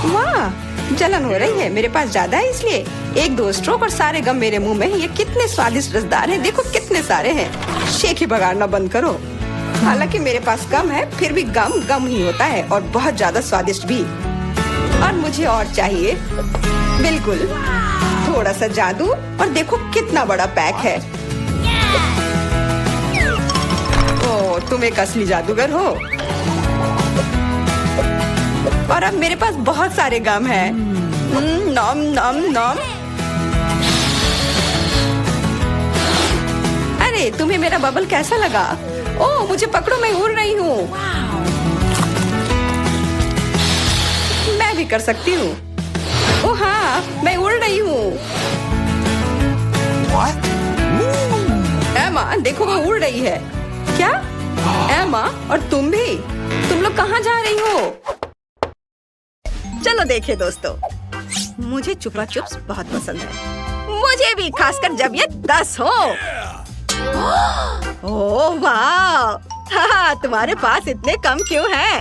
वाह, जलन हो रही है। मेरे पास ज्यादा है, इसलिए 1-2 स्ट्रोक और सारे गम मेरे मुंह में। ये कितने स्वादिष्ट रसदार हैं। देखो कितने सारे हैं। शेख ही बगाड़ना बंद करो। हालांकि मेरे पास कम है, फिर भी गम गम ही होता है, और बहुत ज्यादा स्वादिष्ट भी। और मुझे और चाहिए। बिल्कुल, थोड़ा सा जादू, और देखो कितना बड़ा पैक है। ओह, तुम एक असली जादूगर हो। और अब मेरे पास बहुत सारे गम हैं। नॉम नॉम नॉम। अरे, तुम्हें मेरा बबल कैसा लगा? ओह, मुझे पकड़ो, मैं उड़ रही हूँ। मैं भी कर सकती हूँ। ओह हाँ, मैं उड़ रही हूँ। एमा, देखो वो उड़ रही है। क्या? एमा, और तुम भी? तुम लोग कहाँ जा रही हो? चलो देखे दोस्तों, मुझे चुपा चुप्स बहुत पसंद है। मुझे भी, खासकर जब ये 10 हो। ओह वाह, तुम्हारे पास इतने कम क्यों हैं?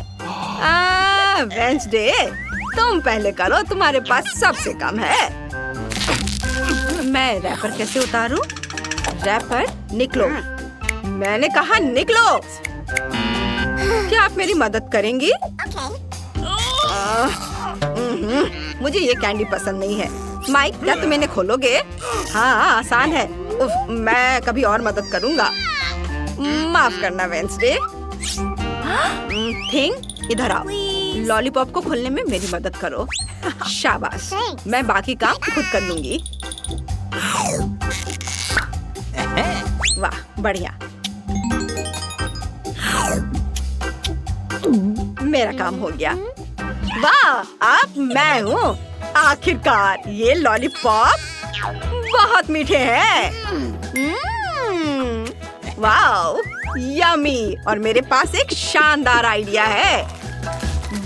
वेंसडे, तुम पहले करो, तुम्हारे पास सबसे कम है। मैं रैपर कैसे उतारूं? रैपर, निकलो। मैंने कहा निकलो। क्या आप मेरी मदद करेंगी? मुझे ये कैंडी पसंद नहीं है। माइक, क्या तुम इन्हें खोलोगे? हाँ, आसान है। उफ, मैं कभी और मदद करूँगा। माफ करना वेंसडे। थिंग, इधर आओ। लॉलीपॉप को खोलने में मेरी मदद करो। शाबाश, मैं बाकी काम खुद कर लूंगी। वाह, बढ़िया। मेरा काम हो गया। वाह, अब मैं हूँ। आखिरकार, ये लॉलीपॉप बहुत मीठे हैं। वाह, यमी। और मेरे पास एक शानदार आइडिया है।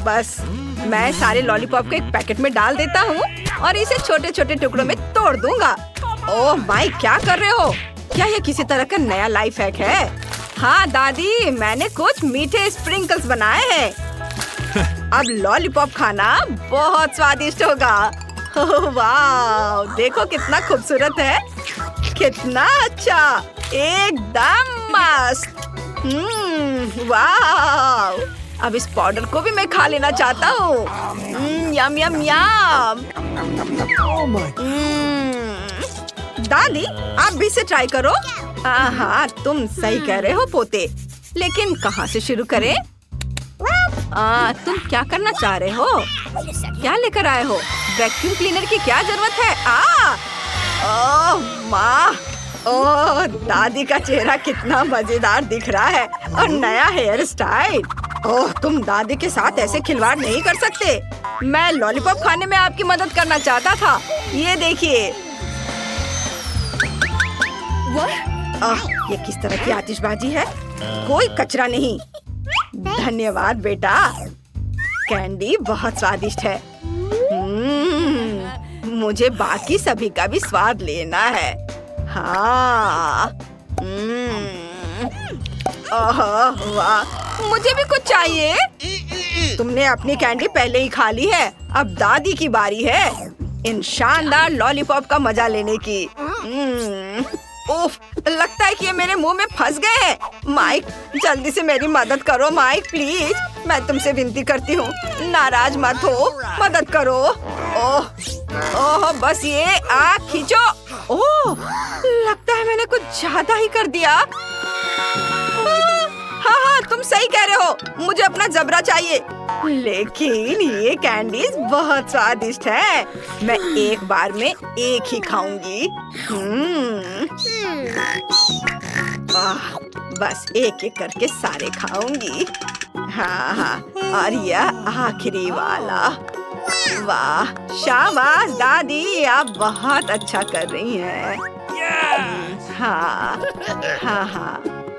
बस मैं सारे लॉलीपॉप को एक पैकेट में डाल देता हूँ और इसे छोटे छोटे टुकड़ों में तोड़ दूंगा। ओह माई, क्या कर रहे हो? क्या ये किसी तरह का नया लाइफ हैक है? हाँ दादी, मैंने कुछ मीठे स्प्रिंकल्स बनाए हैं। अब लॉलीपॉप खाना बहुत स्वादिष्ट होगा। ओह वाह, देखो कितना खूबसूरत है, कितना अच्छा, एकदम मस्त। वाह, अब इस पाउडर को भी मैं खा लेना चाहता हूँ। यम यम यम। दादी, आप भी इसे ट्राई करो। हाँ, तुम सही कह रहे हो पोते, लेकिन कहाँ से शुरू करें? तुम क्या करना चाह रहे हो? क्या लेकर आए हो? वैक्यूम क्लीनर की क्या जरूरत है? ओह माँ, ओह दादी का चेहरा कितना मजेदार दिख रहा है, और नया हेयर स्टाइल। ओह, तुम दादी के साथ ऐसे खिलवाड़ नहीं कर सकते। मैं लॉलीपॉप खाने में आपकी मदद करना चाहता था। ये देखिए। ये किस तरह की आतिशबाजी है? कोई कचरा नहीं। धन्यवाद बेटा, कैंडी बहुत स्वादिष्ट है। मुझे बाकी सभी का भी स्वाद लेना है। हाँ। वाह, मुझे भी कुछ चाहिए। तुमने अपनी कैंडी पहले ही खा ली है, अब दादी की बारी है इन शानदार लॉलीपॉप का मजा लेने की। उफ, लगता है कि ये मेरे मुंह में फंस गए हैं। माइक, जल्दी से मेरी मदद करो माइक, प्लीज। मैं तुमसे विनती करती हूँ, नाराज मत हो, मदद करो। ओह, बस ये खींचो। ओह, लगता है मैंने कुछ ज्यादा ही कर दिया। हाँ, तुम सही कह रहे हो, मुझे अपना जबरा चाहिए। लेकिन ये कैंडीज बहुत स्वादिष्ट है, मैं एक बार में एक ही खाऊंगी। बस एक एक करके सारे खाऊंगी। हाँ, और यह आखिरी वाला। वाह, शाबाश दादी, आप बहुत अच्छा कर रही हैं। हाँ,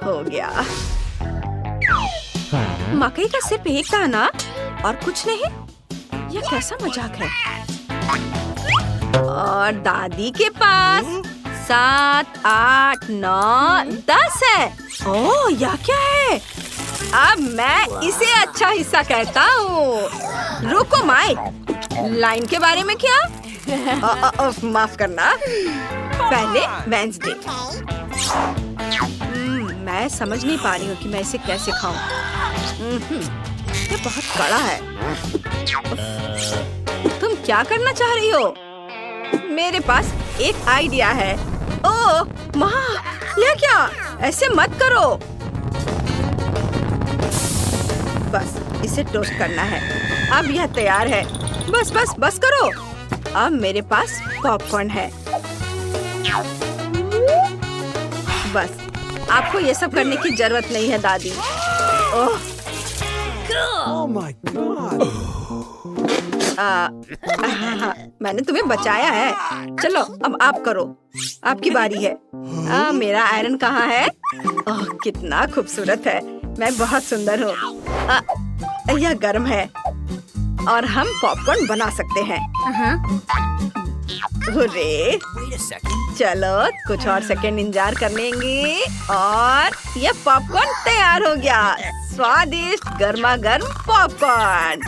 हो गया। मकई का सिर्फ एक दाना और कुछ नहीं? यह कैसा मजाक है? और दादी के पास 7, 8, 9, 10 है। ओह, यह क्या है? अब मैं इसे अच्छा हिस्सा कहता हूँ। रुको माइक, लाइन के बारे में क्या? माफ करना, पहले वेंसडे। मैं समझ नहीं पा रही हूँ कि मैं इसे कैसे खाऊं। ये बहुत कड़ा है। तुम क्या करना चाह रही हो? मेरे पास एक आइडिया है। ओह माँ, यह क्या? ऐसे मत करो। बस इसे टोस्ट करना है। अब यह तैयार है। बस करो। अब मेरे पास पॉपकॉर्न है। बस, आपको ये सब करने की जरूरत नहीं है दादी। Oh my God. मैंने तुम्हें बचाया है। चलो अब आप करो, आपकी बारी है। मेरा आयरन कहाँ है? ओह, कितना खूबसूरत है, मैं बहुत सुंदर हूँ। यह गर्म है और हम पॉपकॉर्न बना सकते हैं। हुर्रे! चलो कुछ और सेकंड इंतजार कर लेंगे और ये पॉपकॉर्न तैयार हो गया। स्वादिष्ट गर्मा गर्म पॉपकॉर्न।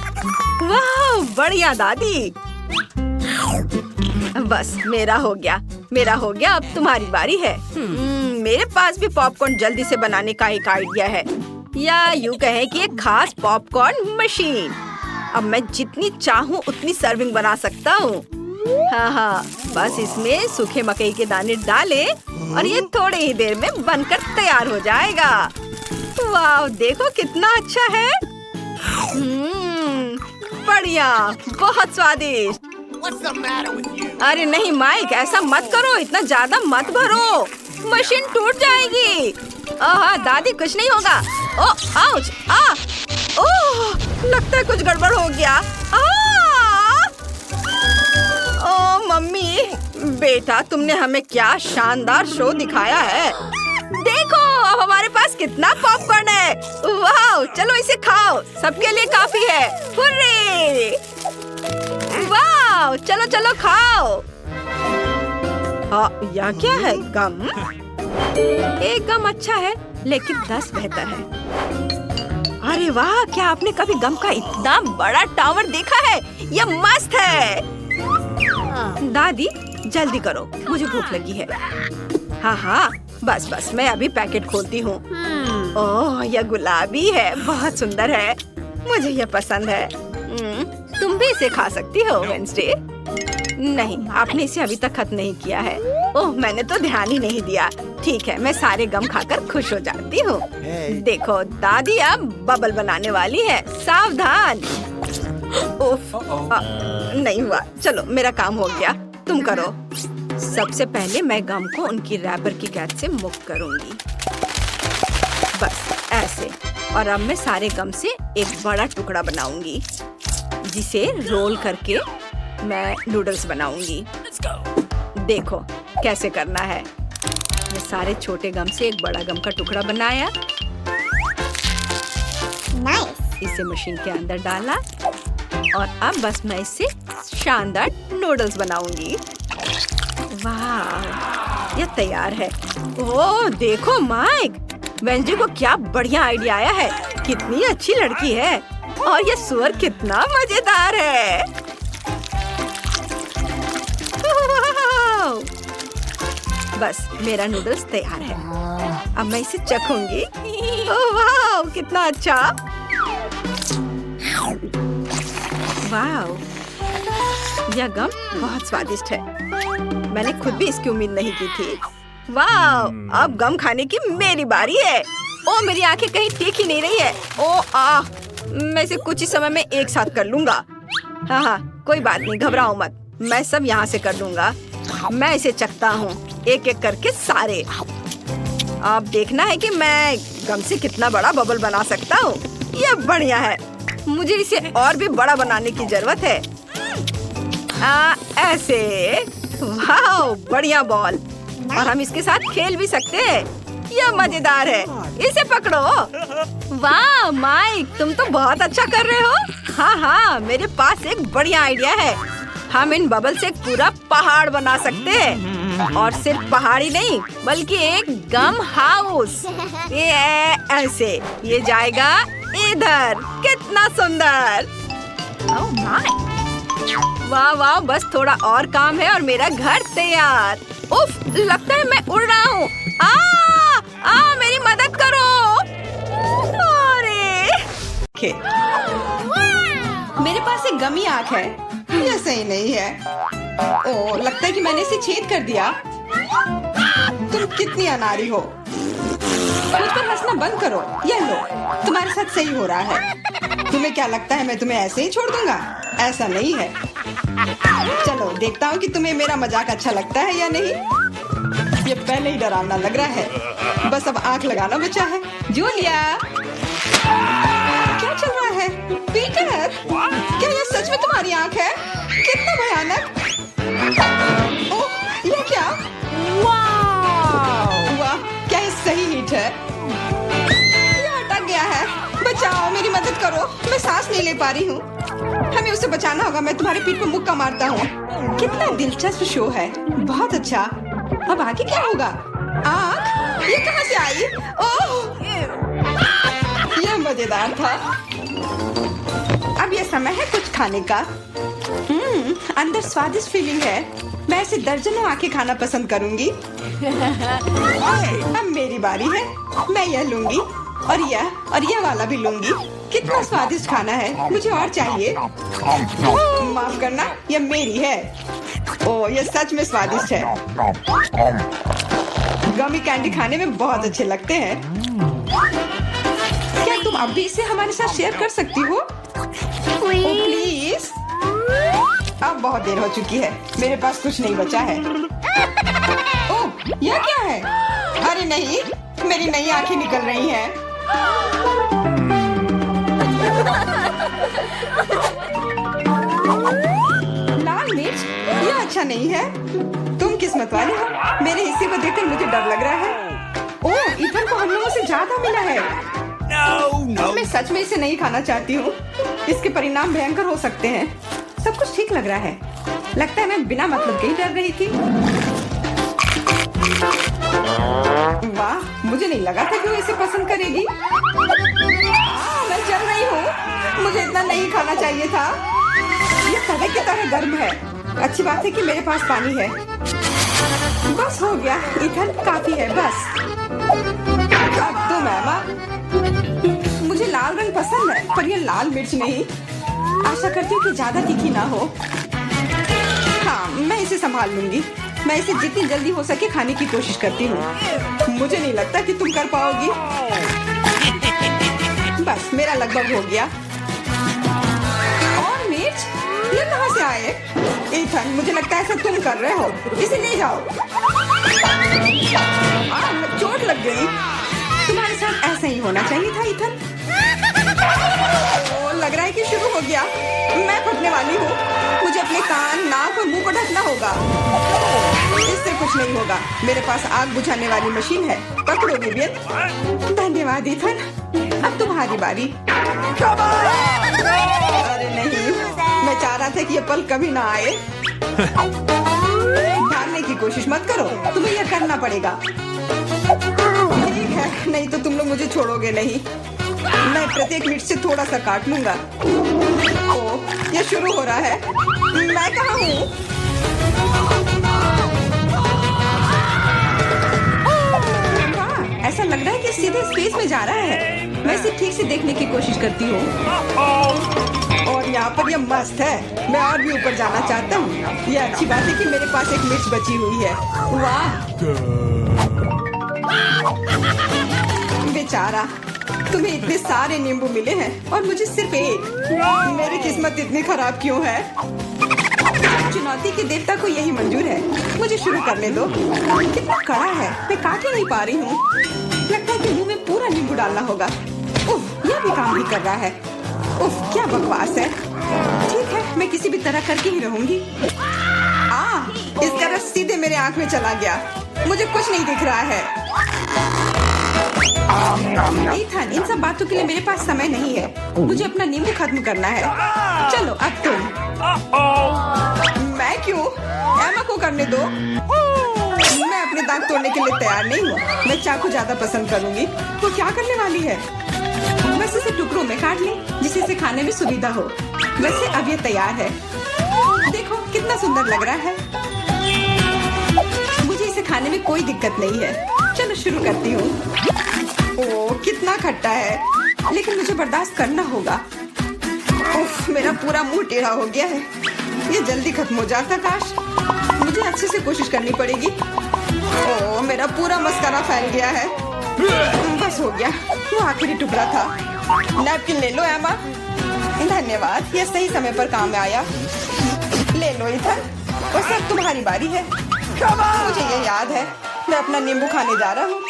वाह, बढ़िया दादी। बस मेरा हो गया, अब तुम्हारी बारी है। मेरे पास भी पॉपकॉर्न जल्दी से बनाने का एक आइडिया है, या यूँ कहें कि एक खास पॉपकॉर्न मशीन। अब मैं जितनी चाहूँ उतनी सर्विंग बना सकता हूँ। हाँ, बस इसमें सूखे मकई के दाने डालें और ये थोड़ी ही देर में बनकर तैयार हो जाएगा। वाह, देखो कितना अच्छा है। बढ़िया, बहुत स्वादिष्ट। अरे नहीं माइक, ऐसा मत करो, इतना ज्यादा मत भरो, मशीन टूट जाएगी। दादी कुछ नहीं होगा। ओह आउच, ओह लगता है कुछ गड़बड़ हो गया। ओह मम्मी, बेटा तुमने हमें क्या शानदार शो दिखाया है। देखो अब हमारे पास कितना पॉपकॉर्न है। वाह, चलो इसे खाओ, सबके लिए काफी है। हुर्रे! वाह, चलो चलो खाओ। यह क्या है? गम? एक गम अच्छा है लेकिन 10 बेहतर है। अरे वाह, क्या आपने कभी गम का इतना बड़ा टावर देखा है? यह मस्त है। दादी जल्दी करो, मुझे भूख लगी है। हाँ हाँ, बस बस मैं अभी पैकेट खोलती हूँ। ओह, यह गुलाबी है, बहुत सुंदर है, मुझे यह पसंद है। तुम भी इसे खा सकती हो वेंसडे। नहीं, आपने इसे अभी तक खत्म नहीं किया है। ओह, मैंने तो ध्यान ही नहीं दिया। ठीक है, मैं सारे गम खाकर खुश हो जाती हूँ। देखो, दादी अब बबल बनाने वाली है, सावधान। उफ, नहीं हुआ। चलो, मेरा काम हो गया, तुम करो। सबसे पहले मैं गम को उनकी रैपर की कैद से मुक्त करूंगी, बस ऐसे। और अब मैं सारे गम से एक बड़ा टुकड़ा बनाऊंगी, जिसे रोल करके मैं नूडल्स बनाऊंगी। देखो कैसे करना है। मैं सारे छोटे गम से एक बड़ा गम का टुकड़ा बनाया। इसे मशीन के अंदर डाला और अब बस मैं इससे शानदार नूडल्स बनाऊंगी। वाह, ये तैयार है। ओह देखो माइक, वेंसडे को क्या बढ़िया आइडिया आया है। कितनी अच्छी लड़की है और ये सुअर कितना मजेदार है। बस मेरा नूडल्स तैयार है। अब मैं इसे चखूंगी। ओह वाह, कितना अच्छा। वाह, यह गम बहुत स्वादिष्ट है। मैंने खुद भी इसकी उम्मीद नहीं की थी। वाह, अब गम खाने की मेरी बारी है। ओ, मेरी आंखें कहीं ठीक ही नहीं रही है। ओ मैं इसे कुछ ही समय में एक साथ कर लूंगा। हाँ हाँ, कोई बात नहीं, घबराओ मत, मैं सब यहाँ से कर लूंगा। मैं इसे चखता हूँ, एक एक करके सारे। अब देखना है कि मैं गम से कितना बड़ा बबल बना सकता हूँ। यह बढ़िया है, मुझे इसे और भी बड़ा बनाने की जरूरत है। ऐसे। वाह, बढ़िया बॉल। और हम इसके साथ खेल भी सकते हैं। यह मजेदार है, इसे पकड़ो। वाह माइक, तुम तो बहुत अच्छा कर रहे हो। हाँ हाँ, मेरे पास एक बढ़िया आइडिया है। हम इन बबल से एक पूरा पहाड़ बना सकते हैं। और सिर्फ पहाड़ी नहीं, बल्कि एक गम हाउस। ये ऐसे, ये जाएगा इधर। कितना सुंदर। ओह माय, वाह वाह, बस थोड़ा और काम है और मेरा घर तैयार। उफ, लगता है मैं उड़ रहा हूँ। मेरी मदद करो। अरे मेरे पास एक गमी आँख है, यह सही नहीं है। ओह, लगता है कि मैंने इसे छेद कर दिया। तुम कितनी अनाड़ी हो। मुझ पर हंसना बंद करो। यह लो, तुम्हारे साथ सही हो रहा है। तुम्हें क्या लगता है मैं तुम्हें ऐसे ही छोड़ दूंगा? ऐसा नहीं है। चलो देखता हूँ कि तुम्हें मेरा मजाक अच्छा लगता है या नहीं। ये पहले ही डरावना लग रहा है, बस अब आंख लगाना बचा है। जूलिया, क्या चल रहा है? पीटर, क्या यह सच में तुम्हारी आंख है? कितना भयानक। ओह, यह क्या? वाह, क्या ये सही हिट है? यह अटक गया है। बचाओ, मेरी मदद करो, मैं सांस नहीं ले पा रही हूँ। हमें उसे बचाना होगा। मैं तुम्हारी पीठ पर मुक्का मारता हूँ। कितना दिलचस्प शो है, बहुत अच्छा। अब आगे क्या होगा? आँख, ये कहाँ से आई? ओह, यह मजेदार था। अब यह समय है कुछ खाने का। अंदर स्वादिष्ट फीलिंग है। मैं ऐसे दर्जनों आंखें खाना पसंद करूंगी। अब मेरी बारी है। मैं यह लूंगी और यह वाला भी लूंगी। कितना स्वादिष्ट खाना है, मुझे और चाहिए। माफ करना, यह मेरी है। ओह, यह सच में स्वादिष्ट है। गमी कैंडी खाने में बहुत अच्छे लगते हैं। क्या तुम अब भी इसे हमारे साथ शेयर कर सकती हो? प्लीज। अब बहुत देर हो चुकी है, मेरे पास कुछ नहीं बचा है। ओह, यह क्या है? अरे नहीं, मेरी नई आंखें निकल रही हैं। लाल मिर्च, यह अच्छा नहीं है। तुम किस्मत वाले हो, मेरे हिस्से को देखकर मुझे डर लग रहा है। ओह, इथन को हम लोगों से ज्यादा मिला है। मैं सच में इसे नहीं खाना चाहती हूँ। इसके परिणाम भयंकर हो सकते हैं। सब कुछ ठीक लग रहा है। लगता है मैं बिना मतलब के ही डर रही थी। वाह, मुझे नहीं लगा था कि वो इसे पसंद करेगी। मैं मुझे इतना नहीं खाना चाहिए था। ये तवे की तरह गर्म है। अच्छी बात है कि मेरे पास पानी है। बस हो गया इथन, काफी है बस। अब तुम एमा। मुझे लाल रंग पसंद है पर ये लाल मिर्च नहीं। आशा करती हूँ कि ज्यादा तीखी ना हो। हाँ, मैं इसे संभाल लूंगी। मैं इसे जितनी जल्दी हो सके खाने की कोशिश करती हूँ। मुझे नहीं लगता कि तुम कर पाओगी। बस मेरा लगभग हो गया। और मिर्च ये कहाँ से आए? इथन, मुझे लगता है ऐसा तुम कर रहे हो। इसे ले जाओ। चोट लग गई। तुम्हारे साथ ऐसा ही होना चाहिए था इथन। लग रहा है कि शुरू हो गया। मैं फटने वाली हूँ। मुझे अपने कान, नाक और मुंह को ढकना होगा। इससे कुछ नहीं होगा। मेरे पास आग बुझाने वाली मशीन है। पकड़ो विवियन। धन्यवाद इथन। अब तुम्हारी बारी। अरे नहीं, मैं चाह रहा था कि ये पल कभी ना आए। भागने की कोशिश मत करो, तुम्हें यह करना पड़ेगा। ठीक है, नहीं तो तुम लोग मुझे छोड़ोगे नहीं। मैं प्रत्येक मिनट से थोड़ा सा काट लूंगा। ओह, ये शुरू हो रहा है। मैं कहाँ हूँ? ऐसा लग रहा है कि सीधे स्पेस में जा रहा है। मैं इसे ठीक से देखने की कोशिश करती हूँ। और यहाँ पर यह मस्त है। मैं और भी ऊपर जाना चाहता हूँ। यह अच्छी बात है कि मेरे पास एक मिर्च बची हुई है। वाह, बेचारा, तुम्हें इतने सारे नींबू मिले हैं और मुझे सिर्फ एक। मेरी किस्मत इतनी खराब क्यों है? चुनौती के देवता को यही मंजूर है। मुझे शुरू करने दो। कितना कड़ा है, मैं काट ही नहीं पा रही हूँ। लगता है कि मुंह में पूरा नींबू डालना होगा। उफ, यह भी काम नहीं कर रहा है। उफ, क्या बकवास है। ठीक है, मैं किसी भी तरह करके ही रहूंगी। इसका रस सीधे मेरे आँख में चला गया। मुझे कुछ नहीं दिख रहा है। इथन, इन सब बातों के लिए मेरे पास समय नहीं है। मुझे अपना नींबू खत्म करना है। चलो अब तुम। मैं क्यों? एमा को करने दो। मैं अपने दांत तोड़ने के लिए तैयार नहीं हूँ। मैं चाकू ज्यादा पसंद करूंगी। वो क्या करने वाली है? बस इसे टुकड़ों में काट ले, जिससे इसे खाने में सुविधा हो। वैसे अब ये तैयार है। देखो कितना सुंदर लग रहा है। मुझे इसे खाने में कोई दिक्कत नहीं है। चलो शुरू करती हूँ। ओह, कितना खट्टा है, लेकिन मुझे बर्दाश्त करना होगा। उफ, मेरा पूरा मुंह टेढ़ा हो गया है। ये जल्दी खत्म हो जाता काश। मुझे अच्छे से कोशिश करनी पड़ेगी। ओह, मेरा पूरा मस्कारा फैल गया है। बस हो गया, वो आखिरी टुकड़ा था। नैपकिन ले लो एमा। धन्यवाद, ये सही समय पर काम में आया। ले लो इथन, बस अब तुम्हारी बारी है। मुझे ये याद है, मैं अपना नींबू खाने जा रहा हूँ।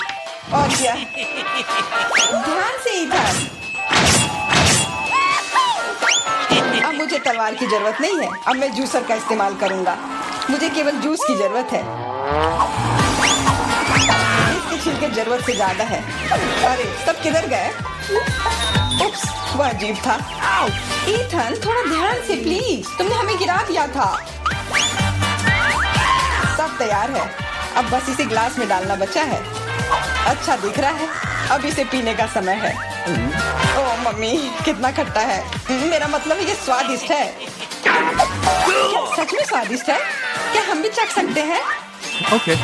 और क्या? ध्यान से इथन। अब मुझे तलवार की जरूरत नहीं है। अब मैं जूसर का इस्तेमाल करूँगा। मुझे केवल जूस की जरूरत है। इसके छिलके जरूरत से ज्यादा है। अरे, सब किधर गए? उप्स, वह अजीब था। इथन, थोड़ा ध्यान से प्लीज। तुमने हमें गिरा दिया था। सब तैयार है। अब बस इसे ग्लास में डालना बचा है। अच्छा दिख रहा है। अब इसे पीने का समय है। ओह मम्मी, कितना खट्टा है। मेरा मतलब है ये स्वादिष्ट है। क्या सच में स्वादिष्ट है? क्या हम भी चख सकते हैं? ओके।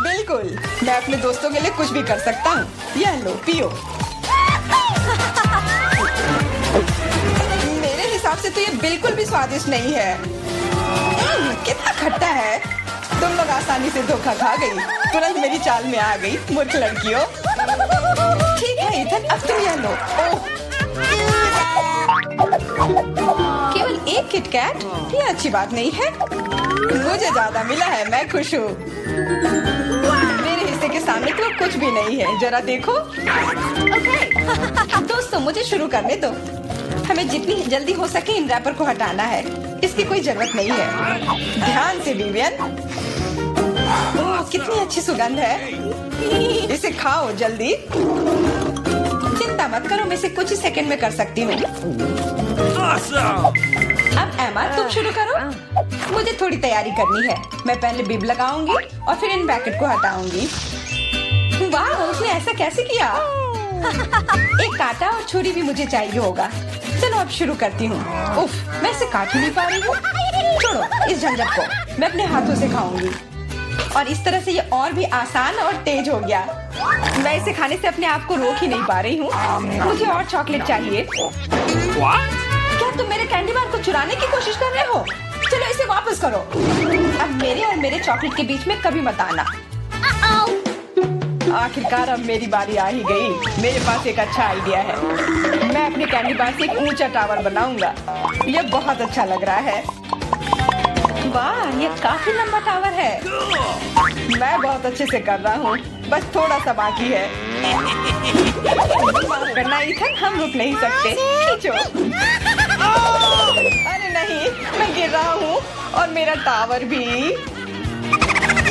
बिल्कुल, मैं अपने दोस्तों के लिए कुछ भी कर सकता हूँ। यह लो, पियो। मेरे हिसाब से तो ये बिल्कुल भी स्वादिष्ट नहीं है। कितना खट्टा है। तुम लोग आसानी से धोखा खा गई। तुरंत मेरी चाल में आ गई, मूर्ख लड़कियों। ठीक है इथन, अब तुम यह लो। केवल एक किटकैट? ये अच्छी बात नहीं है। मुझे ज्यादा मिला है, मैं खुश हूँ। मेरे हिस्से के सामने तो कुछ भी नहीं है। जरा देखो। दोस्तों, मुझे शुरू करने दो। हमें जितनी जल्दी हो सके इन रैपर को हटाना है। इसकी कोई जरूरत नहीं है। ध्यान से विवियन। ओह, कितनी अच्छी सुगंध है। इसे खाओ जल्दी। चिंता मत करो, मैं इसे कुछ ही सेकंड में कर सकती हूँ। अब एमा, तुम शुरू करो। मुझे थोड़ी तैयारी करनी है। मैं पहले बिब लगाऊंगी और फिर इन पैकेट को हटाऊंगी। वाह, उसने ऐसा कैसे किया? एक कांटा और छुरी भी मुझे चाहिए होगा। चलो अब शुरू करती हूँ। उफ, मैं इसे काट ही नहीं पा रही हूँ। छोड़ो इस झंझट को, मैं अपने हाथों से खाऊंगी। और इस तरह से ये और भी आसान और तेज हो गया। मैं इसे खाने से अपने आप को रोक ही नहीं पा रही हूँ। मुझे और चॉकलेट चाहिए। क्या तुम मेरे कैंडी बार को चुराने की कोशिश कर रहे हो? चलो इसे वापस करो। अब मेरे और मेरे चॉकलेट के बीच में कभी मत आना। आखिरकार अब मेरी बारी आ ही गई। मेरे पास एक अच्छा आइडिया है। मैं अपने कैंडी बार से एक ऊंचा टावर बनाऊंगा। यह बहुत अच्छा लग रहा है। वाह, ये काफी लंबा टावर है। मैं बहुत अच्छे से कर रहा हूँ, बस थोड़ा सा बाकी है। माफ करना इथन, हम रुक नहीं सकते। खींचो। अरे नहीं, मैं गिर रहा हूँ और मेरा टावर भी।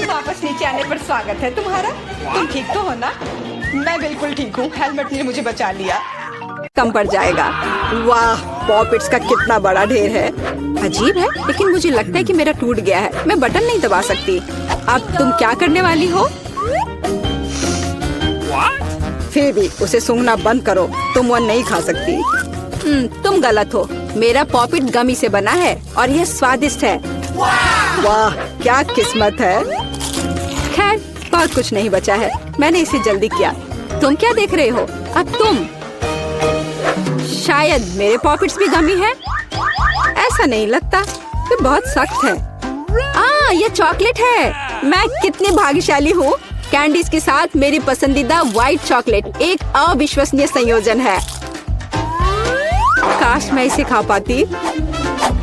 वापस नीचे आने पर स्वागत है तुम्हारा। तुम ठीक तो हो ना? मैं बिल्कुल ठीक हूँ। हेलमेट ने मुझे बचा लिया। कम पड़ जाएगा। वाह, पॉपिट्स का कितना बड़ा ढेर है। अजीब है, लेकिन मुझे लगता है कि मेरा टूट गया है। मैं बटन नहीं दबा सकती। अब तुम क्या करने वाली हो? फिर भी उसे सूंघना बंद करो। तुम वो नहीं खा सकती। तुम गलत हो। मेरा पॉपिट गमी से बना है और यह स्वादिष्ट है। वाह, क्या किस्मत है। खैर, बहुत कुछ नहीं बचा है। मैंने इसे जल्दी किया। तुम क्या देख रहे हो? अब तुम। शायद मेरे पॉपिट्स भी गमी है। ऐसा नहीं लगता। ये बहुत सख्त है। ये चॉकलेट है। मैं कितनी भाग्यशाली हूँ। कैंडीज के साथ मेरी पसंदीदा व्हाइट चॉकलेट एक अविश्वसनीय संयोजन है। काश मैं इसे खा पाती।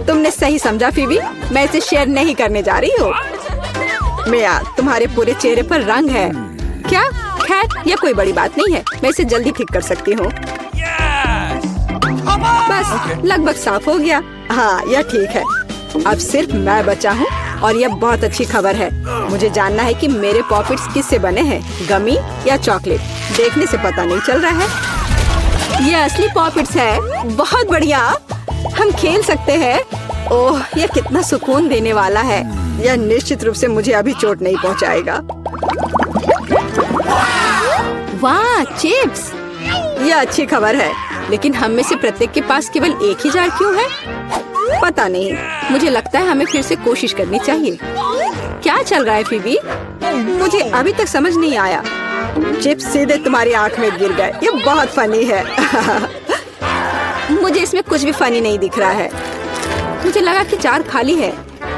तुमने सही समझा फीबी, मैं इसे शेयर नहीं करने जा रही हूँ। मिया, तुम्हारे पूरे चेहरे पर रंग है। क्या? खैर, यह कोई बड़ी बात नहीं है। मैं इसे जल्दी ठीक कर सकती हूँ। बस लगभग साफ हो गया। हाँ, यह ठीक है। अब सिर्फ मैं बचा हूँ और यह बहुत अच्छी खबर है। मुझे जानना है कि मेरे पॉपिट्स किससे बने हैं, गमी या चॉकलेट। देखने से पता नहीं चल रहा है। ये असली पॉपिट्स है। बहुत बढ़िया, हम खेल सकते हैं। ओह, यह कितना सुकून देने वाला है। यह निश्चित रूप से मुझे अभी चोट नहीं पहुंचाएगा। वाह, चिप्स। यह अच्छी खबर है, लेकिन हम में से प्रत्येक के पास केवल एक ही जार क्यों है? पता नहीं। मुझे लगता है हमें फिर से कोशिश करनी चाहिए। क्या चल रहा है फीबी? मुझे अभी तक समझ नहीं आया। चिप्स सीधे तुम्हारी आंख में गिर गए। ये बहुत फनी है। मुझे इसमें कुछ भी फनी नहीं दिख रहा है। मुझे लगा कि जार खाली है।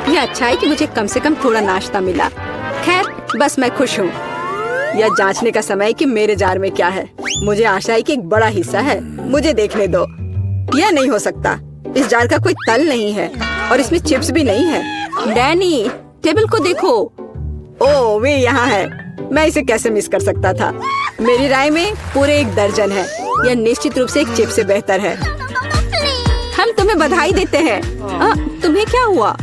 यह अच्छा है कि मुझे कम से कम थोड़ा नाश्ता मिला। खैर, बस मैं खुश हूँ। यह जांचने का समय है कि मेरे जार में क्या है। मुझे आशा है कि एक बड़ा हिस्सा है। मुझे देखने दो। यह नहीं हो सकता। इस जार का कोई तल नहीं है और इसमें चिप्स भी नहीं है। डैनी, टेबल को देखो। ओह, वे यहाँ है। मैं इसे कैसे मिस कर सकता था? मेरी राय में पूरे 1 दर्जन है। यह निश्चित रूप से एक चिप्स से बेहतर है। हम तुम्हें बधाई देते हैं। तुम्हें क्या हुआ?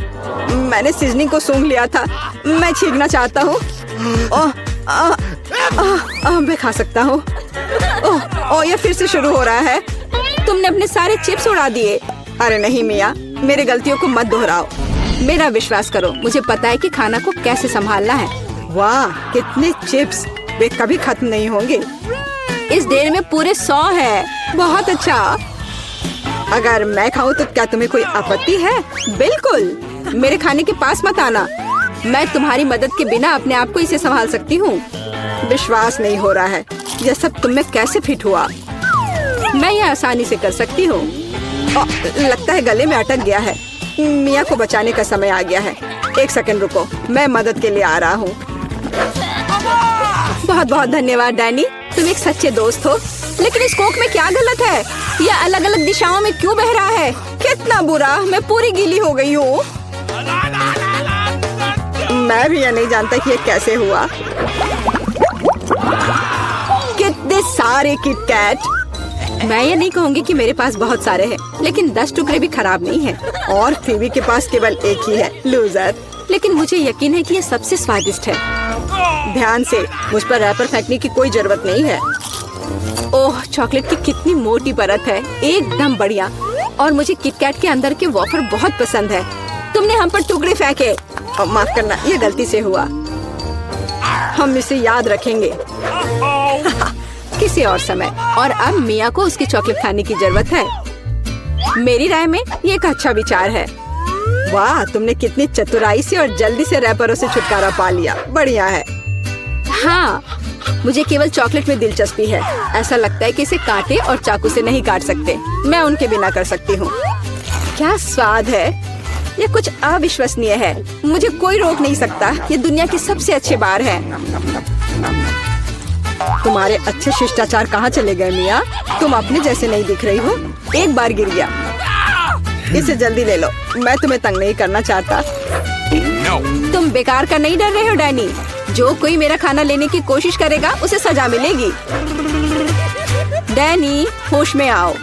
मैंने सीजनिंग को सूंघ लिया था। मैं छींकना चाहता हूँ। मैं खा सकता हूँ। यह फिर से शुरू हो रहा है। तुमने अपने सारे चिप्स उड़ा दिए। अरे नहीं मिया, मेरी गलतियों को मत दोहराओ। मेरा विश्वास करो, मुझे पता है कि खाना को कैसे संभालना है। वाह, कितने चिप्स। वे कभी खत्म नहीं होंगे। इस ढेर में पूरे 100 है। बहुत अच्छा। अगर मैं खाऊं तो क्या तुम्हें कोई आपत्ति है? बिल्कुल। मेरे खाने के पास मत आना। मैं तुम्हारी मदद के बिना अपने आप को इसे संभाल सकती हूँ। विश्वास नहीं हो रहा है। यह सब तुम में कैसे फिट हुआ? मैं यह आसानी से कर सकती हूँ। लगता है गले में अटक गया है। मिया को बचाने का समय आ गया है। 1 सेकंड रुको, मैं मदद के लिए आ रहा हूँ। बहुत बहुत धन्यवाद डैनी, तुम एक सच्चे दोस्त हो। लेकिन इस कोक में क्या गलत है? यह अलग अलग दिशाओं में क्यों बह रहा है? कितना बुरा, मैं पूरी गीली हो गई हूँ। मैं भी यह नहीं जानता कि यह कैसे हुआ। कितने सारे किटकैट। मैं ये नहीं कहूँगी कि मेरे पास बहुत सारे हैं, लेकिन 10 टुकड़े भी खराब नहीं हैं। और फीबी के पास केवल एक ही है, लूजर। लेकिन मुझे यकीन है कि ये सबसे स्वादिष्ट है। ध्यान से, मुझ पर रैपर फेंकने की कोई जरूरत नहीं है। ओह, चॉकलेट की कितनी मोटी परत है। एकदम बढ़िया। और मुझे किटकैट के अंदर के वॉफर बहुत पसंद है। तुमने हम पर टुकड़े फेंके। माफ करना, ये गलती से हुआ। हम इसे याद रखेंगे। किसी और समय। और अब मिया को उसकी चॉकलेट खाने की जरूरत है। मेरी राय में ये एक अच्छा विचार है। वाह, तुमने कितनी चतुराई से और जल्दी से रैपरों से छुटकारा पा लिया। बढ़िया है। हाँ, मुझे केवल चॉकलेट में दिलचस्पी है। ऐसा लगता है कि इसे कांटे और चाकू से नहीं काट सकते। मैं उनके बिना कर सकती हूँ। क्या स्वाद है! ये कुछ अविश्वसनीय है। मुझे कोई रोक नहीं सकता। ये दुनिया के सबसे अच्छे बार है। तुम्हारे अच्छे शिष्टाचार कहाँ चले गए मिया? तुम अपने जैसे नहीं दिख रही हो। एक बार गिर गया। इसे जल्दी ले लो। मैं तुम्हें तंग नहीं करना चाहता। तुम बेकार का नहीं डर रहे हो डैनी? जो कोई मेरा खाना लेने की कोशिश करेगा उसे सजा मिलेगी। डैनी, होश में आओ।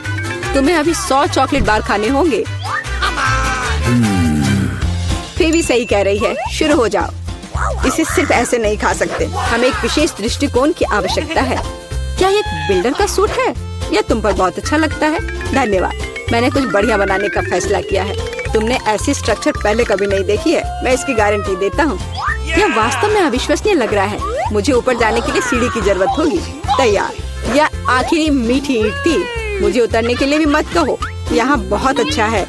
तुम्हें अभी 100 चॉकलेट बार खाने होंगे। फेवी सही कह रही है। शुरू हो जाओ। इसे सिर्फ ऐसे नहीं खा सकते। हमें एक विशेष दृष्टिकोण की आवश्यकता है। क्या ये एक बिल्डर का सूट है? यह तुम पर बहुत अच्छा लगता है। धन्यवाद। मैंने कुछ बढ़िया बनाने का फैसला किया है। तुमने ऐसी स्ट्रक्चर पहले कभी नहीं देखी है। मैं इसकी गारंटी देता हूँ। यह वास्तव में अविश्वसनीय लग रहा है। मुझे ऊपर जाने के लिए सीढ़ी की जरूरत होगी। तैयार। यह आखिरी मीठी ईंट थी। मुझे उतरने के लिए भी मत कहो। यहाँ बहुत अच्छा है।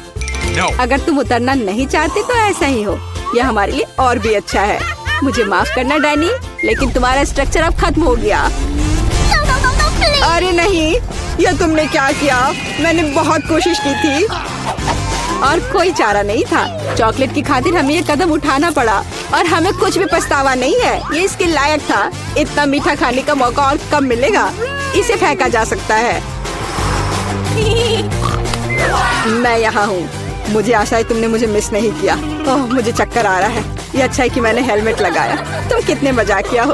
अगर तुम उतरना नहीं चाहते तो ऐसा ही हो। यह हमारे लिए और भी अच्छा है। मुझे माफ करना डैनी, लेकिन तुम्हारा स्ट्रक्चर अब खत्म हो गया। अरे नहीं, यह तुमने क्या किया? मैंने बहुत कोशिश की थी और कोई चारा नहीं था। चॉकलेट की खातिर हमें ये कदम उठाना पड़ा और हमें कुछ भी पछतावा नहीं है। ये इसके लायक था। इतना मीठा खाने का मौका और कब मिलेगा? इसे फेंका जा सकता है। मैं यहाँ हूँ। मुझे आशा है तुमने मुझे मिस नहीं किया। ओह, मुझे चक्कर आ रहा है। ये अच्छा है कि मैंने हेलमेट लगाया। तुम कितने मजाकिया हो।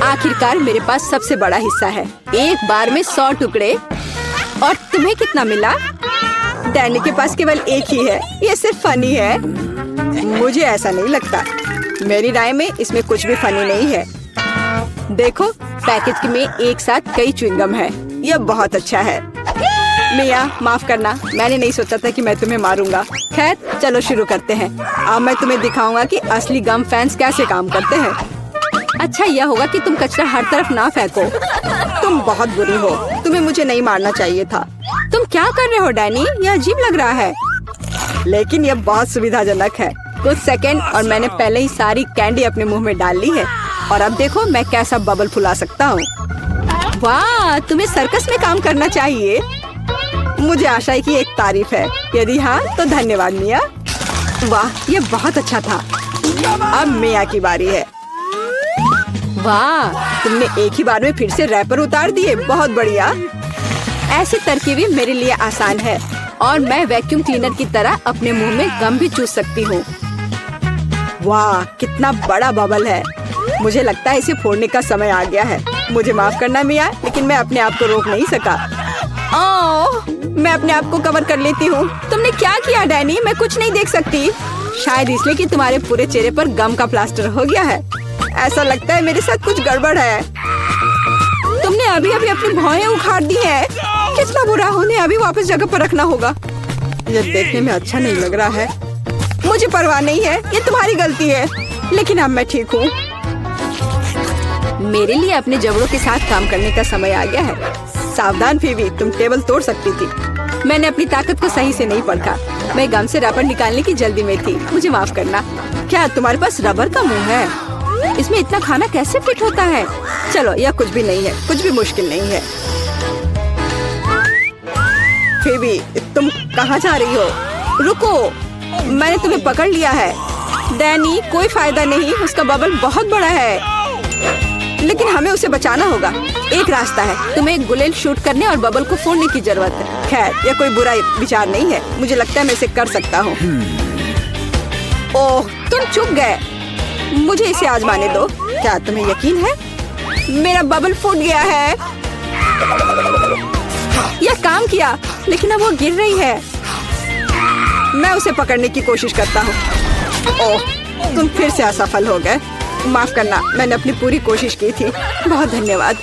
आखिरकार मेरे पास सबसे बड़ा हिस्सा है। एक बार में 100 टुकड़े। और तुम्हें कितना मिला? डैनी के पास केवल एक ही है। ये सिर्फ फनी है। मुझे ऐसा नहीं लगता। मेरी राय में इसमें कुछ भी फनी नहीं है। देखो, पैकेज में एक साथ कई च्युइंगम है। यह बहुत अच्छा है। मिया, माफ करना। मैंने नहीं सोचा था कि मैं तुम्हें मारूंगा। खैर, चलो शुरू करते हैं। अब मैं तुम्हें दिखाऊंगा कि असली गम फैंस कैसे काम करते हैं। अच्छा यह होगा कि तुम कचरा हर तरफ ना फेंको। तुम बहुत बुरी हो। तुम्हें मुझे नहीं मारना चाहिए था। तुम क्या कर रहे हो डैनी? यह अजीब लग रहा है। लेकिन यह बहुत सुविधाजनक है। कुछ सेकंड और मैंने पहले ही सारी कैंडी अपने मुंह में डाल ली है। और अब देखो मैं कैसा बबल फुला सकता हूँ। वाह, तुम्हें सर्कस में काम करना चाहिए। मुझे आशा है कि एक तारीफ है। यदि हाँ तो धन्यवाद मिया। वाह, ये बहुत अच्छा था। अब मिया की बारी है। वाह, तुमने एक ही बार में फिर से रैपर उतार दिए। बहुत बढ़िया। ऐसी तरकीबें मेरे लिए आसान है और मैं वैक्यूम क्लीनर की तरह अपने मुंह में गम भी चूस सकती हूँ। वाह, कितना बड़ा बबल है। मुझे लगता है इसे फोड़ने का समय आ गया है। मुझे माफ करना मिया, लेकिन मैं अपने आप को रोक नहीं सका। ओह, मैं अपने आप को कवर कर लेती हूँ। तुमने क्या किया डैनी? मैं कुछ नहीं देख सकती। शायद इसलिए कि तुम्हारे पूरे चेहरे पर गम का प्लास्टर हो गया है। ऐसा लगता है मेरे साथ कुछ गड़बड़ है। तुमने अभी अभी अपनी भौहें उखाड़ दी हैं। कितना बुरा हो। उन्हें अभी वापस जगह पर रखना होगा। यह देखने में अच्छा नहीं लग रहा है। मुझे परवाह नहीं है। ये तुम्हारी गलती है। लेकिन अब मैं ठीक हूँ। मेरे लिए अपने जबड़ों के साथ काम करने का समय आ गया है। सावधान फेवी, तुम टेबल तोड़ सकती थी। मैंने अपनी ताकत को सही से नहीं परखा। मैं गम से रबर निकालने की जल्दी में थी। मुझे माफ करना। क्या तुम्हारे पास रबर का मुंह है? इसमें इतना खाना कैसे फिट होता है? चलो, यह कुछ भी नहीं है। कुछ भी मुश्किल नहीं है। फेवी, तुम कहाँ जा रही हो? रुको, मैंने तुम्हें पकड़ लिया है। डैनी, कोई फायदा नहीं। उसका बबल बहुत बड़ा है, लेकिन हमें उसे बचाना होगा। एक रास्ता है। तुम्हें एक गुलेल शूट करने और बबल को फोड़ने की जरूरत है। खैर, यह कोई बुरा विचार नहीं है। मुझे लगता है मैं इसे कर सकता हूँ। ओह, तुम चुप गए। मुझे इसे आजमाने दो। क्या तुम्हें यकीन है? मेरा बबल फूट गया है। यह काम किया, लेकिन अब वो गिर रही है। मैं उसे पकड़ने की कोशिश करता हूँ। ओह, तुम फिर से असफल हो गए। माफ करना, मैंने अपनी पूरी कोशिश की थी। बहुत धन्यवाद।